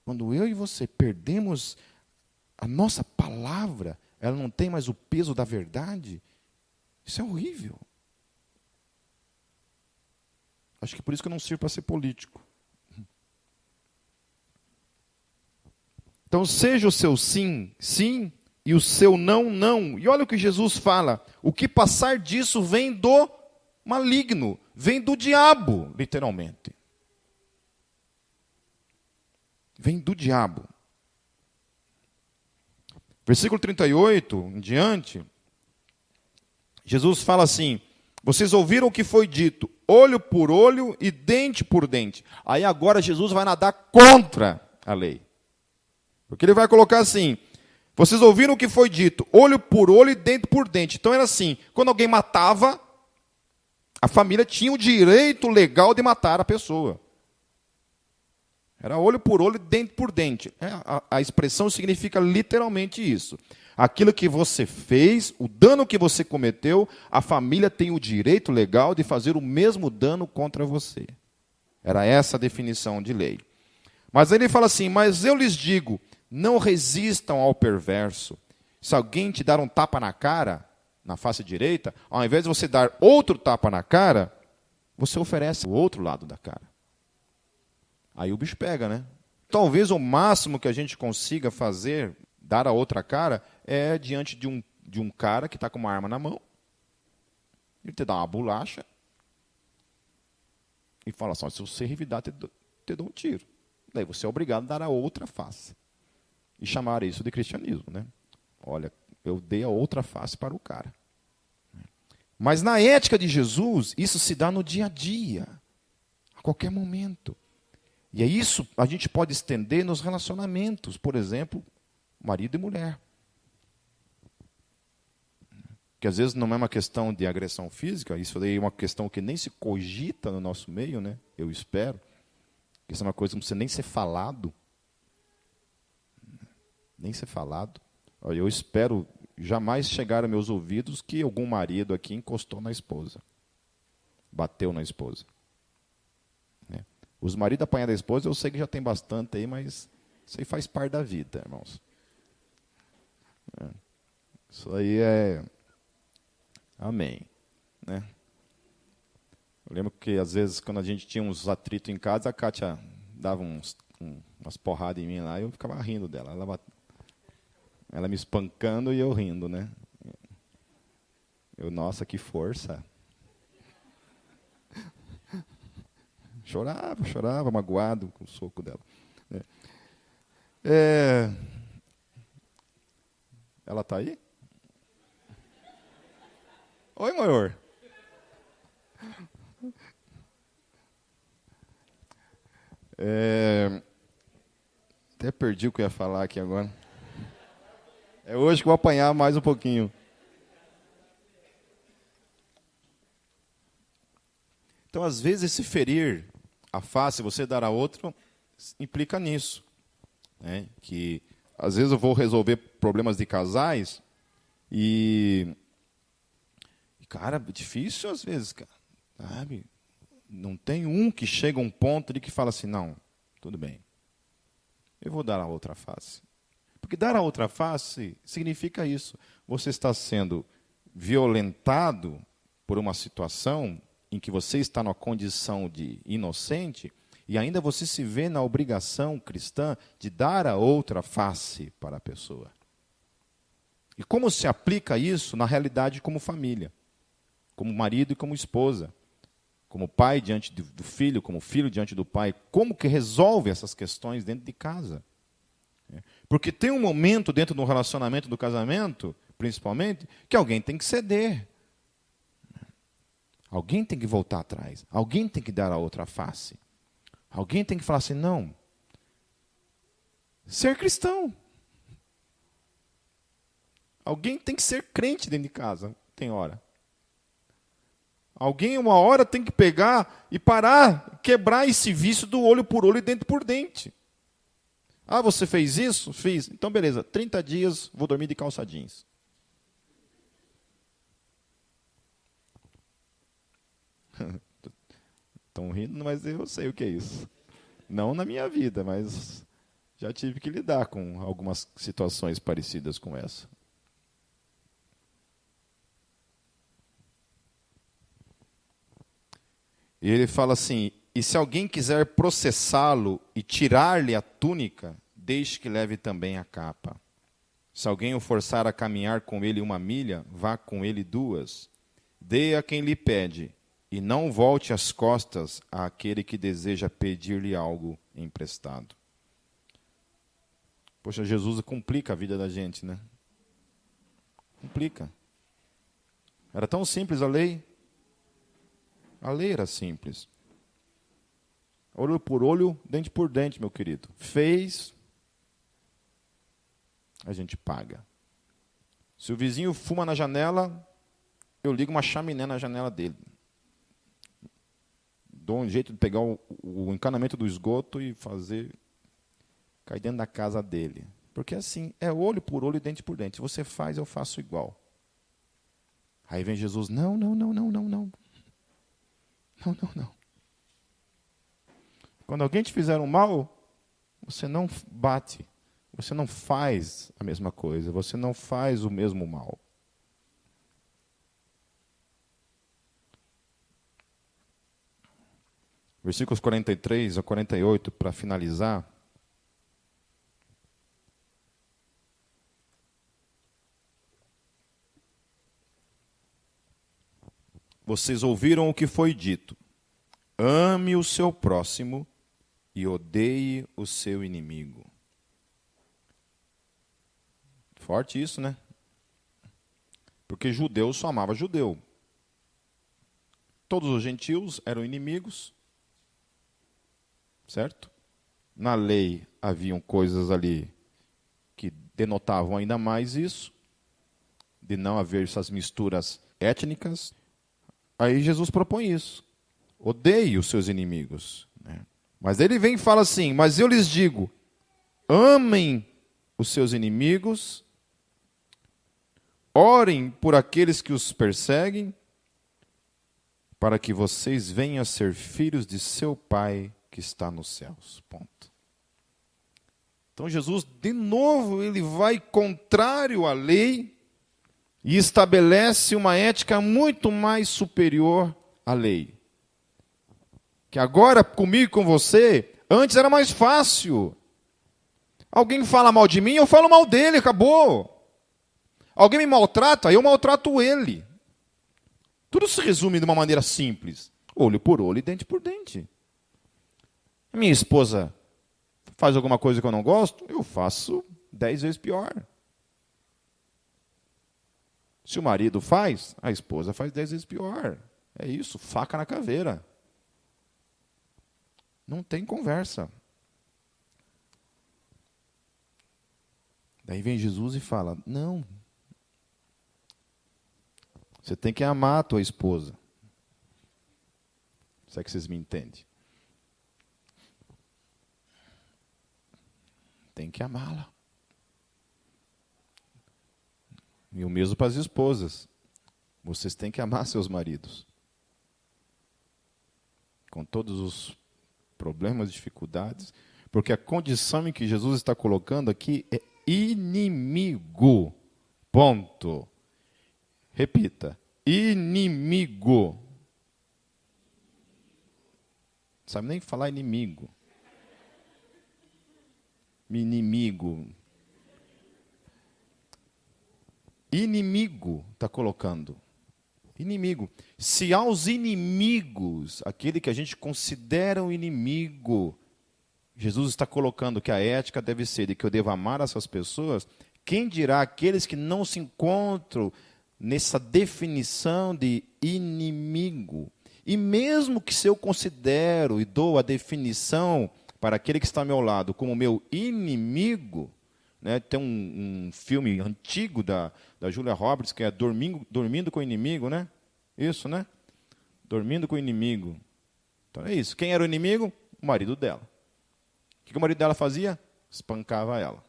Speaker 1: Quando eu e você perdemos a nossa palavra, ela não tem mais o peso da verdade, isso é horrível. Acho que por isso que eu não sirvo para ser político. Então, seja o seu sim, sim, e o seu não, não. E olha o que Jesus fala. O que passar disso vem do maligno, vem do diabo, literalmente. Vem do diabo. Versículo 38, em diante, Jesus fala assim, vocês ouviram o que foi dito, olho por olho e dente por dente. Aí agora Jesus vai nadar contra a lei. Porque ele vai colocar assim, vocês ouviram o que foi dito, olho por olho e dente por dente. Então era assim, quando alguém matava, a família tinha o direito legal de matar a pessoa. Era olho por olho, dente por dente. A expressão significa literalmente isso. Aquilo que você fez, o dano que você cometeu, a família tem o direito legal de fazer o mesmo dano contra você. Era essa a definição de lei. Mas aí ele fala assim, mas eu lhes digo, não resistam ao perverso. Se alguém te dar um tapa na cara, na face direita, ao invés de você dar outro tapa na cara, você oferece o outro lado da cara. Aí o bicho pega, né? Talvez o máximo que a gente consiga fazer, dar a outra cara, é diante de um cara que está com uma arma na mão, ele te dá uma bolacha e fala assim, se você revidar, te dou um tiro. Daí você é obrigado a dar a outra face. E chamar isso de cristianismo, né? Olha, eu dei a outra face para o cara. Mas na ética de Jesus, isso se dá no dia a dia, a qualquer momento. E é isso a gente pode estender nos relacionamentos, por exemplo, marido e mulher. Que às vezes não é uma questão de agressão física, isso daí é uma questão que nem se cogita no nosso meio, né? Eu espero. Isso é uma coisa que não precisa nem ser falado. Nem ser falado. Eu espero jamais chegar aos meus ouvidos que algum marido aqui encostou na esposa. Bateu na esposa. Os maridos apanhar da esposa, eu sei que já tem bastante aí, mas isso aí faz parte da vida, irmãos. Isso aí é... Amém. Né? Eu lembro que, às vezes, quando a gente tinha uns atritos em casa, a Kátia dava umas porradas em mim lá e eu ficava rindo dela. Ela me espancando e eu rindo, né? Nossa, que força. Chorava, magoado com o soco dela. Ela está aí? Oi, maior. Até perdi o que eu ia falar aqui agora. É hoje que eu vou apanhar mais um pouquinho. Então, às vezes, esse ferir a face, você dar a outro, implica nisso. Né? Que, às vezes, eu vou resolver problemas de casais e cara, difícil às vezes, cara. Sabe? Não tem um que chega a um ponto de que fala assim, não, tudo bem, eu vou dar a outra face. Porque dar a outra face significa isso. Você está sendo violentado por uma situação em que você está numa condição de inocente e ainda você se vê na obrigação cristã de dar a outra face para a pessoa. E como se aplica isso na realidade como família? Como marido e como esposa? Como pai diante do filho, como filho diante do pai? Como que resolve essas questões dentro de casa? Porque tem um momento dentro do relacionamento do casamento, principalmente, que alguém tem que ceder. Alguém tem que voltar atrás. Alguém tem que dar a outra face. Alguém tem que falar assim, não. Ser cristão. Alguém tem que ser crente dentro de casa, tem hora. Alguém, uma hora, tem que pegar e parar, quebrar esse vício do olho por olho e dente por dente. Ah, você fez isso? Fiz. Então, beleza, 30 dias, vou dormir de calça jeans. Estão rindo, mas eu sei o que é isso. Não na minha vida, mas já tive que lidar com algumas situações parecidas com essa. E ele fala assim, e se alguém quiser processá-lo e tirar-lhe a túnica, deixe que leve também a capa. Se alguém o forçar a caminhar com ele 1 milha, vá com ele 2. Dê a quem lhe pede, e não volte as costas àquele que deseja pedir-lhe algo emprestado. Poxa, Jesus complica a vida da gente, né? Complica. Era tão simples a lei. A lei era simples. Olho por olho, dente por dente, meu querido. Fez, a gente paga. Se o vizinho fuma na janela, eu ligo uma chaminé na janela dele. Dou um jeito de pegar o encanamento do esgoto e fazer cair dentro da casa dele. Porque assim, é olho por olho e dente por dente. Se você faz, eu faço igual. Aí vem Jesus, não. Não. Quando alguém te fizer um mal, você não bate. Você não faz a mesma coisa. Você não faz o mesmo mal. Versículos 43 a 48, para finalizar. Vocês ouviram o que foi dito. Ame o seu próximo e odeie o seu inimigo. Forte isso, né? Porque judeu só amava judeu. Todos os gentios eram inimigos. Certo? Na lei haviam coisas ali que denotavam ainda mais isso, de não haver essas misturas étnicas. Aí Jesus propõe isso. Odeie os seus inimigos. Né? Mas ele vem e fala assim, mas eu lhes digo, amem os seus inimigos, orem por aqueles que os perseguem, para que vocês venham a ser filhos de seu Pai que está nos céus. Ponto. Então Jesus, de novo, ele vai contrário à lei e estabelece uma ética muito mais superior à lei. Que agora, comigo e com você, antes era mais fácil. Alguém fala mal de mim, eu falo mal dele, acabou. Alguém me maltrata, eu maltrato ele. Tudo se resume de uma maneira simples. Olho por olho e dente por dente. Minha esposa faz alguma coisa que eu não gosto, eu faço 10 vezes pior. Se o marido faz, a esposa faz 10 vezes pior. É isso, faca na caveira. Não tem conversa. Daí vem Jesus e fala, não. Você tem que amar a tua esposa. Será que vocês me entendem? Tem que amá-la. E o mesmo para as esposas. Vocês têm que amar seus maridos. Com todos os problemas, dificuldades. Porque a condição em que Jesus está colocando aqui é inimigo. Ponto. Repita. Inimigo. Não sabe nem falar inimigo. Inimigo. Inimigo está colocando. Inimigo. Se aos inimigos, aquele que a gente considera um inimigo, Jesus está colocando que a ética deve ser de que eu devo amar essas pessoas, quem dirá aqueles que não se encontram nessa definição de inimigo? E mesmo que se eu considero e dou a definição para aquele que está ao meu lado como meu inimigo, né, tem um filme antigo da Julia Roberts, que é Dormindo com o Inimigo, né? Isso, né? Dormindo com o Inimigo. Então é isso. Quem era o inimigo? O marido dela. O que o marido dela fazia? Espancava ela.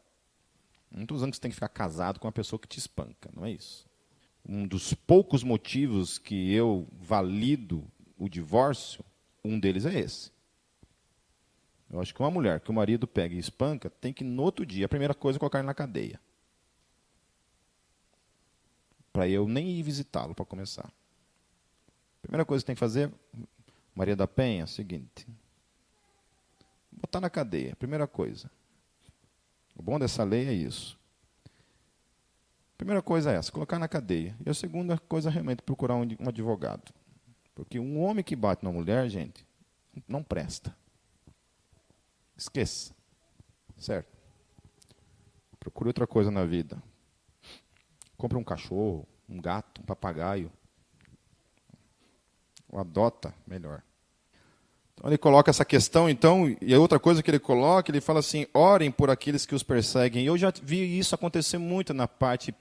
Speaker 1: Não estou dizendo que você tem que ficar casado com uma pessoa que te espanca, não é isso. Um dos poucos motivos que eu valido o divórcio, um deles é esse. Eu acho que uma mulher que o marido pega e espanca, tem que, no outro dia, a primeira coisa, colocar ele na cadeia. Para eu nem ir visitá-lo, para começar. A primeira coisa que tem que fazer, Maria da Penha, é o seguinte. Botar na cadeia, primeira coisa. O bom dessa lei é isso. A primeira coisa é essa, colocar na cadeia. E a segunda coisa é realmente procurar um advogado. Porque um homem que bate na mulher, gente, não presta. Esqueça. Certo? Procure outra coisa na vida. Compre um cachorro, um gato, um papagaio. Ou adota, melhor. Então ele coloca essa questão, então, e a outra coisa que ele coloca, ele fala assim, orem por aqueles que os perseguem. Eu já vi isso acontecer muito na parte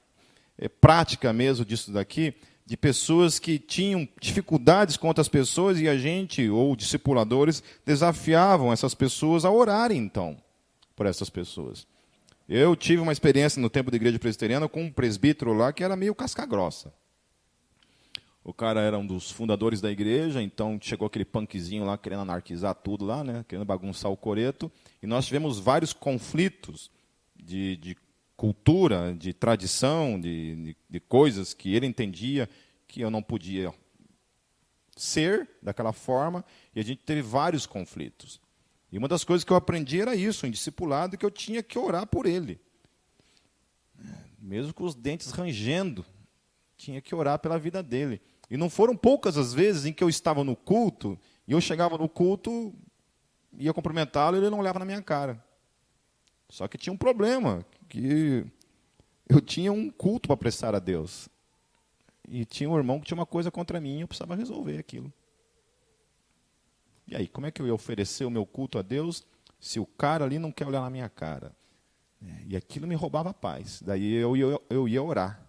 Speaker 1: prática mesmo disso daqui, de pessoas que tinham dificuldades com outras pessoas e a gente, ou discipuladores, desafiavam essas pessoas a orarem, então, por essas pessoas. Eu tive uma experiência no tempo da igreja presbiteriana com um presbítero lá que era meio casca-grossa. O cara era um dos fundadores da igreja, então chegou aquele punkzinho lá querendo anarquizar tudo lá, né, querendo bagunçar o coreto, e nós tivemos vários conflitos de cultura, de tradição, de coisas que ele entendia que eu não podia ser daquela forma, e a gente teve vários conflitos. E uma das coisas que eu aprendi era isso, em discipulado, que eu tinha que orar por ele. Mesmo com os dentes rangendo, tinha que orar pela vida dele. E não foram poucas as vezes em que eu estava no culto, e eu chegava no culto, ia cumprimentá-lo, e ele não olhava na minha cara. Só que tinha um problema, que eu tinha um culto para prestar a Deus. E tinha um irmão que tinha uma coisa contra mim e eu precisava resolver aquilo. E aí, como é que eu ia oferecer o meu culto a Deus se o cara ali não quer olhar na minha cara? E aquilo me roubava a paz. Daí eu ia orar.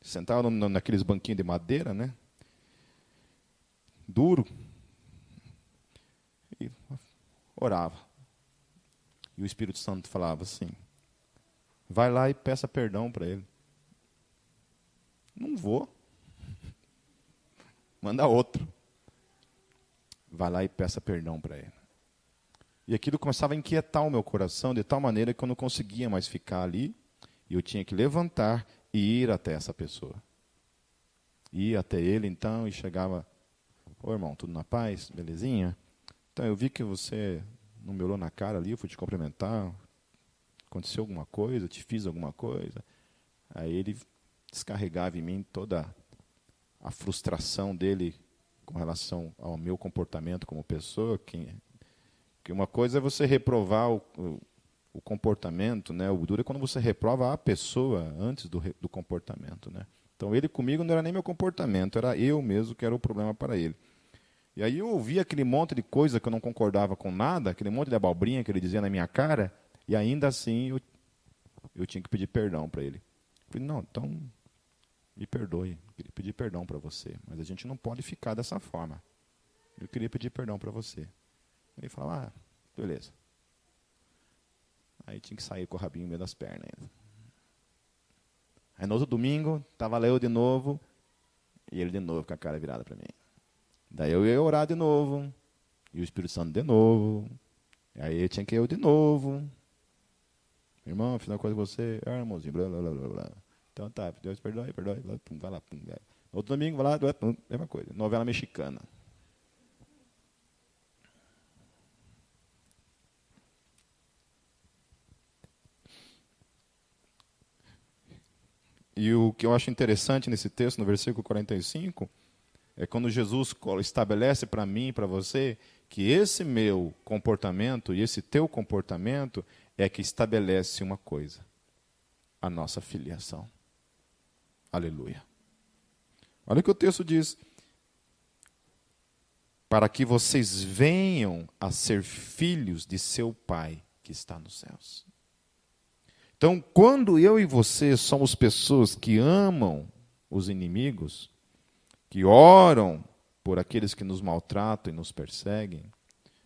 Speaker 1: Sentava naqueles banquinhos de madeira, né? Duro. E orava. E o Espírito Santo falava assim: vai lá e peça perdão para ele. Não vou. Manda outro. Vai lá e peça perdão para ele. E aquilo começava a inquietar o meu coração de tal maneira que eu não conseguia mais ficar ali. E eu tinha que levantar e ir até essa pessoa. Ir até ele, então, e chegava: ô irmão, tudo na paz? Belezinha? Então, eu vi que você não me olhou na cara ali, eu fui te cumprimentar. Aconteceu alguma coisa? Te fiz alguma coisa? Aí ele descarregava em mim toda a frustração dele com relação ao meu comportamento como pessoa. Que uma coisa é você reprovar o comportamento, né? O duro é quando você reprova a pessoa antes do comportamento, né? Então, ele comigo não era nem meu comportamento, era eu mesmo que era o problema para ele. E aí eu ouvia aquele monte de coisa que eu não concordava com nada, aquele monte de abobrinha que ele dizia na minha cara, e ainda assim eu tinha que pedir perdão para ele. Eu falei: não, então me perdoe, eu queria pedir perdão para você, mas a gente não pode ficar dessa forma. Eu queria pedir perdão para você. Ele falava: ah, beleza. Aí tinha que sair com o rabinho no meio das pernas ainda. Aí no outro domingo, estava lá eu de novo, e ele de novo com a cara virada para mim. Daí eu ia orar de novo, e o Espírito Santo de novo. Aí eu tinha que ir eu de novo. Irmão, fiz uma coisa com você. Irmãozinho, blá, blá, blá, blá, blá. Então tá, Deus perdoe, vai lá. Pum, vai. No outro domingo, vai lá, mesma coisa. Novela mexicana. E o que eu acho interessante nesse texto, no versículo 45, é quando Jesus estabelece para mim e para você que esse meu comportamento e esse teu comportamento é que estabelece uma coisa: a nossa filiação. Aleluia. Olha o que o texto diz: para que vocês venham a ser filhos de seu Pai que está nos céus. Então, quando eu e você somos pessoas que amam os inimigos, que oram por aqueles que nos maltratam e nos perseguem,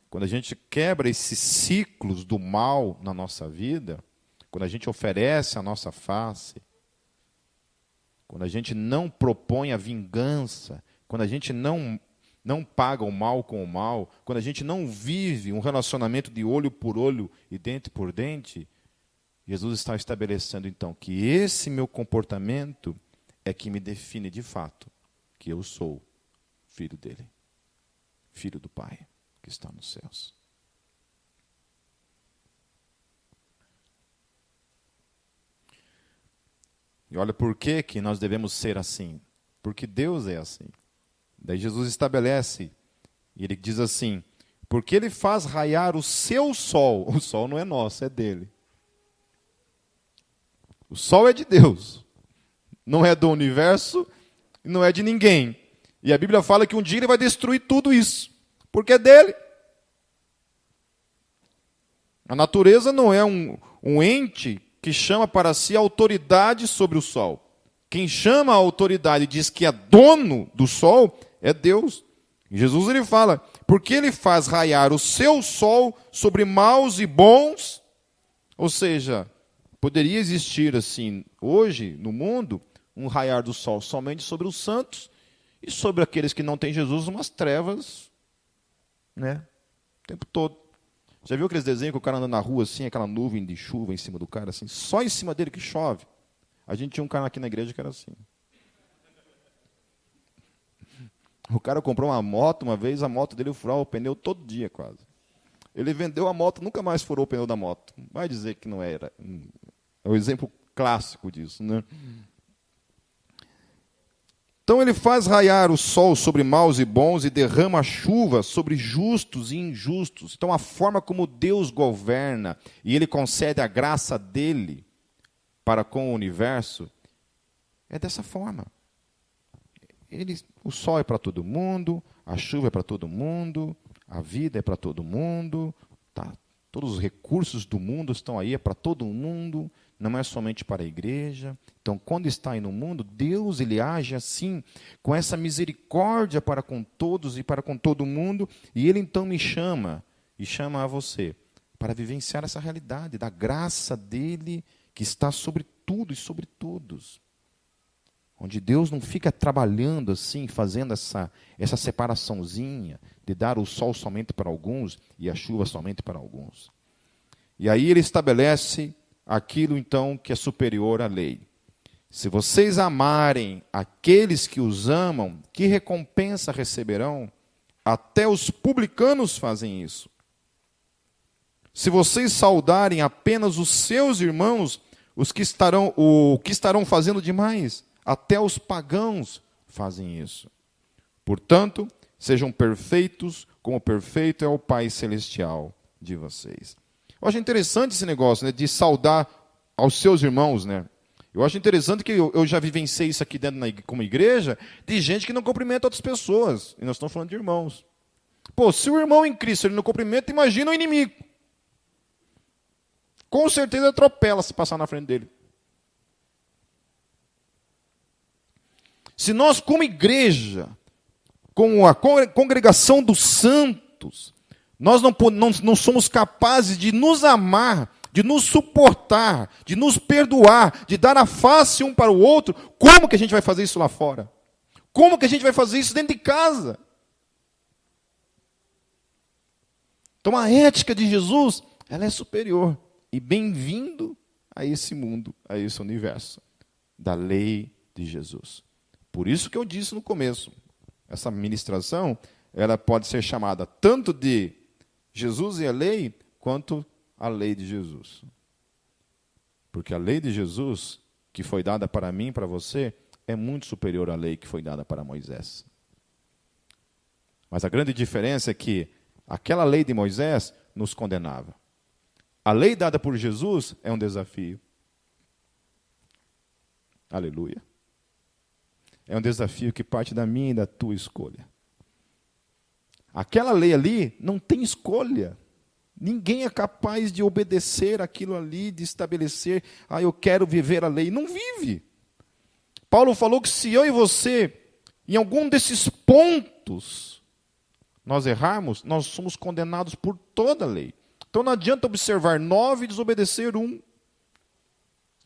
Speaker 1: quando a gente quebra esses ciclos do mal na nossa vida, quando a gente oferece a nossa face, quando a gente não propõe a vingança, quando a gente não paga o mal com o mal, quando a gente não vive um relacionamento de olho por olho e dente por dente, Jesus está estabelecendo, então, que esse meu comportamento é que me define de fato que eu sou filho dele, filho do Pai que está nos céus. E olha por que nós devemos ser assim. Porque Deus é assim. Daí Jesus estabelece, e ele diz assim: porque ele faz raiar o seu sol. O sol não é nosso, é dele. O sol é de Deus, não é do universo, não é de ninguém. E a Bíblia fala que um dia ele vai destruir tudo isso, porque é dele. A natureza não é um ente que chama para si autoridade sobre o sol. Quem chama a autoridade e diz que é dono do sol é Deus. E Jesus ele fala: porque ele faz raiar o seu sol sobre maus e bons. Ou seja, poderia existir assim, hoje, no mundo, um raiar do sol somente sobre os santos e sobre aqueles que não têm Jesus, umas trevas, né, o tempo todo. Já viu aqueles desenhos que o cara anda na rua assim, aquela nuvem de chuva em cima do cara, assim, só em cima dele que chove? A gente tinha um cara aqui na igreja que era assim. O cara comprou uma moto uma vez, a moto dele furava o pneu todo dia quase. Ele vendeu a moto, nunca mais furou o pneu da moto. Vai dizer que não era. É o exemplo clássico disso, né? Então ele faz raiar o sol sobre maus e bons e derrama a chuva sobre justos e injustos. Então a forma como Deus governa e ele concede a graça dele para com o universo é dessa forma. O sol é para todo mundo, a chuva é para todo mundo, a vida é para todo mundo, tá Todos os recursos do mundo estão aí, é para todo mundo, não é somente para a igreja. Então, quando está aí no mundo, Deus ele age assim, com essa misericórdia para com todos e para com todo mundo, e Ele então me chama, e chama a você, para vivenciar essa realidade da graça dEle, que está sobre tudo e sobre todos. Onde Deus não fica trabalhando assim, fazendo essa separaçãozinha, de dar o sol somente para alguns e a chuva somente para alguns. E aí Ele estabelece aquilo então que é superior à lei. Se vocês amarem aqueles que os amam, que recompensa receberão? Até os publicanos fazem isso. Se vocês saudarem apenas os seus irmãos, o que estarão fazendo demais? Até os pagãos fazem isso. Portanto, sejam perfeitos, como perfeito é o Pai Celestial de vocês. Eu acho interessante esse negócio, né, de saudar aos seus irmãos, né? Eu acho interessante que eu já vivenciei isso aqui dentro como igreja, de gente que não cumprimenta outras pessoas. E nós estamos falando de irmãos. Pô, se o irmão em Cristo ele não cumprimenta, imagina o inimigo. Com certeza atropela se passar na frente dele. Se nós, como igreja, como a congregação dos santos, nós não somos capazes de nos amar, de nos suportar, de nos perdoar, de dar a face um para o outro, como que a gente vai fazer isso lá fora? Como que a gente vai fazer isso dentro de casa? Então a ética de Jesus, ela é superior. E bem-vindo a esse mundo, a esse universo da lei de Jesus. Por isso que eu disse no começo, essa ministração, ela pode ser chamada tanto de Jesus e a lei, quanto a lei de Jesus. Porque a lei de Jesus, que foi dada para mim e para você, é muito superior à lei que foi dada para Moisés. Mas a grande diferença é que aquela lei de Moisés nos condenava. A lei dada por Jesus é um desafio. Aleluia. É um desafio que parte da minha e da tua escolha. Aquela lei ali não tem escolha. Ninguém é capaz de obedecer aquilo ali, de estabelecer, eu quero viver a lei. Não vive. Paulo falou que se eu e você, em algum desses pontos, nós errarmos, nós somos condenados por toda a lei. Então não adianta observar 9 e desobedecer 1.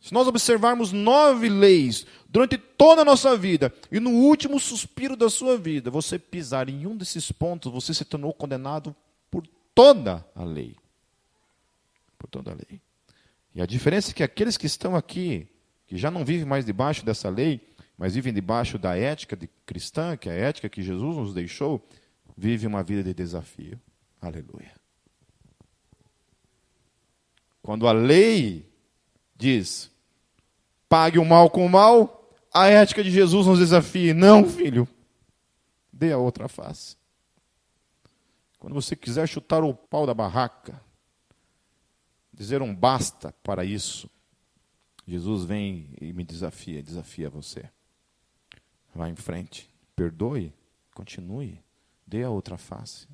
Speaker 1: Se nós observarmos 9 leis durante toda a nossa vida, e no último suspiro da sua vida, você pisar em um desses pontos, você se tornou condenado por toda a lei. Por toda a lei. E a diferença é que aqueles que estão aqui, que já não vivem mais debaixo dessa lei, mas vivem debaixo da ética cristã, que é a ética que Jesus nos deixou, vivem uma vida de desafio. Aleluia. Quando a lei diz, pague o mal com o mal, a ética de Jesus nos desafia. Não, filho, dê a outra face. Quando você quiser chutar o pau da barraca, dizer um basta para isso, Jesus vem e me desafia você. Vá em frente, perdoe, continue, dê a outra face.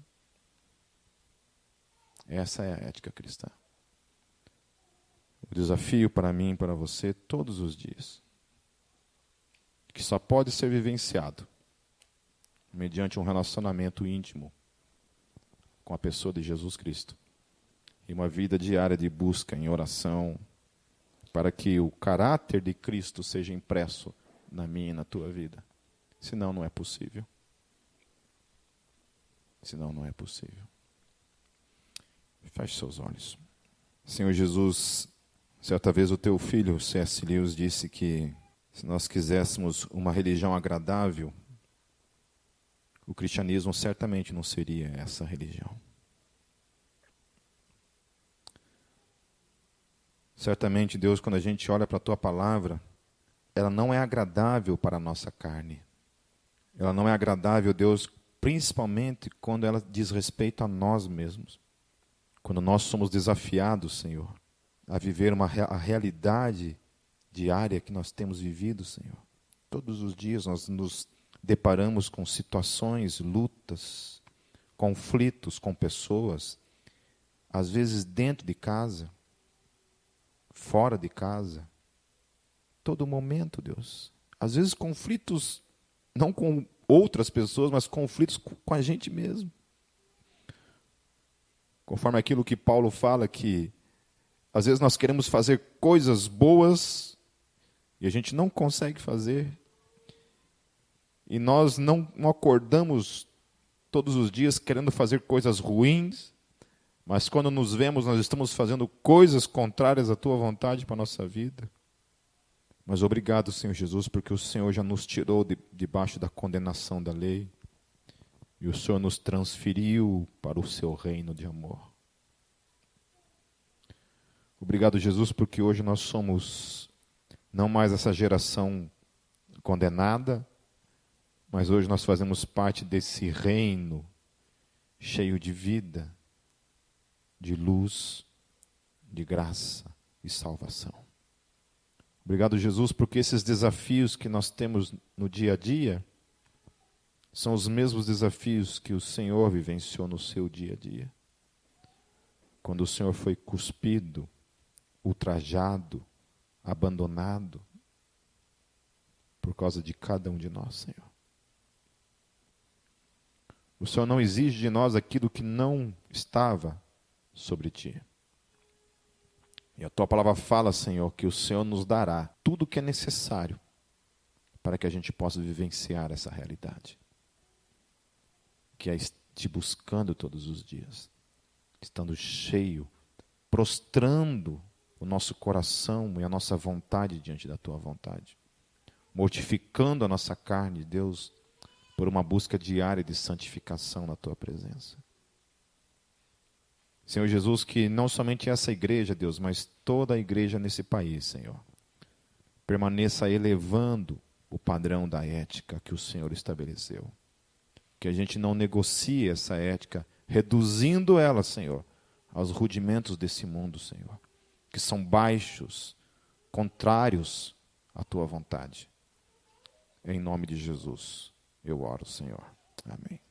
Speaker 1: Essa é a ética cristã. O desafio para mim e para você todos os dias, que só pode ser vivenciado mediante um relacionamento íntimo com a pessoa de Jesus Cristo e uma vida diária de busca em oração para que o caráter de Cristo seja impresso na minha e na tua vida. Senão não é possível. Senão não é possível. Feche seus olhos. Senhor Jesus, certa vez o teu filho, C.S. Lewis, disse que se nós quiséssemos uma religião agradável, o cristianismo certamente não seria essa religião. Certamente, Deus, quando a gente olha para a tua palavra, ela não é agradável para a nossa carne. Ela não é agradável, Deus, principalmente quando ela diz respeito a nós mesmos. Quando nós somos desafiados, Senhor, a viver a realidade diária que nós temos vivido, Senhor. Todos os dias nós nos deparamos com situações, lutas, conflitos com pessoas, às vezes dentro de casa, fora de casa, todo momento, Deus. Às vezes conflitos, não com outras pessoas, mas conflitos com a gente mesmo. Conforme aquilo que Paulo fala, que às vezes nós queremos fazer coisas boas e a gente não consegue fazer. E nós não acordamos todos os dias querendo fazer coisas ruins, mas quando nos vemos, nós estamos fazendo coisas contrárias à tua vontade para a nossa vida. Mas obrigado, Senhor Jesus, porque o Senhor já nos tirou debaixo da condenação da lei e o Senhor nos transferiu para o seu reino de amor. Obrigado, Jesus, porque hoje nós somos não mais essa geração condenada, mas hoje nós fazemos parte desse reino cheio de vida, de luz, de graça e salvação. Obrigado, Jesus, porque esses desafios que nós temos no dia a dia são os mesmos desafios que o Senhor vivenciou no seu dia a dia. Quando o Senhor foi cuspido, ultrajado, abandonado, por causa de cada um de nós, Senhor. O Senhor não exige de nós aquilo que não estava sobre ti. E a tua palavra fala, Senhor, que o Senhor nos dará tudo o que é necessário para que a gente possa vivenciar essa realidade. Que é te buscando todos os dias, estando cheio, prostrando o nosso coração e a nossa vontade diante da tua vontade. Mortificando a nossa carne, Deus, por uma busca diária de santificação na tua presença. Senhor Jesus, que não somente essa igreja, Deus, mas toda a igreja nesse país, Senhor, permaneça elevando o padrão da ética que o Senhor estabeleceu. Que a gente não negocie essa ética, reduzindo ela, Senhor, aos rudimentos desse mundo, Senhor, que são baixos, contrários à tua vontade. Em nome de Jesus, eu oro, Senhor. Amém.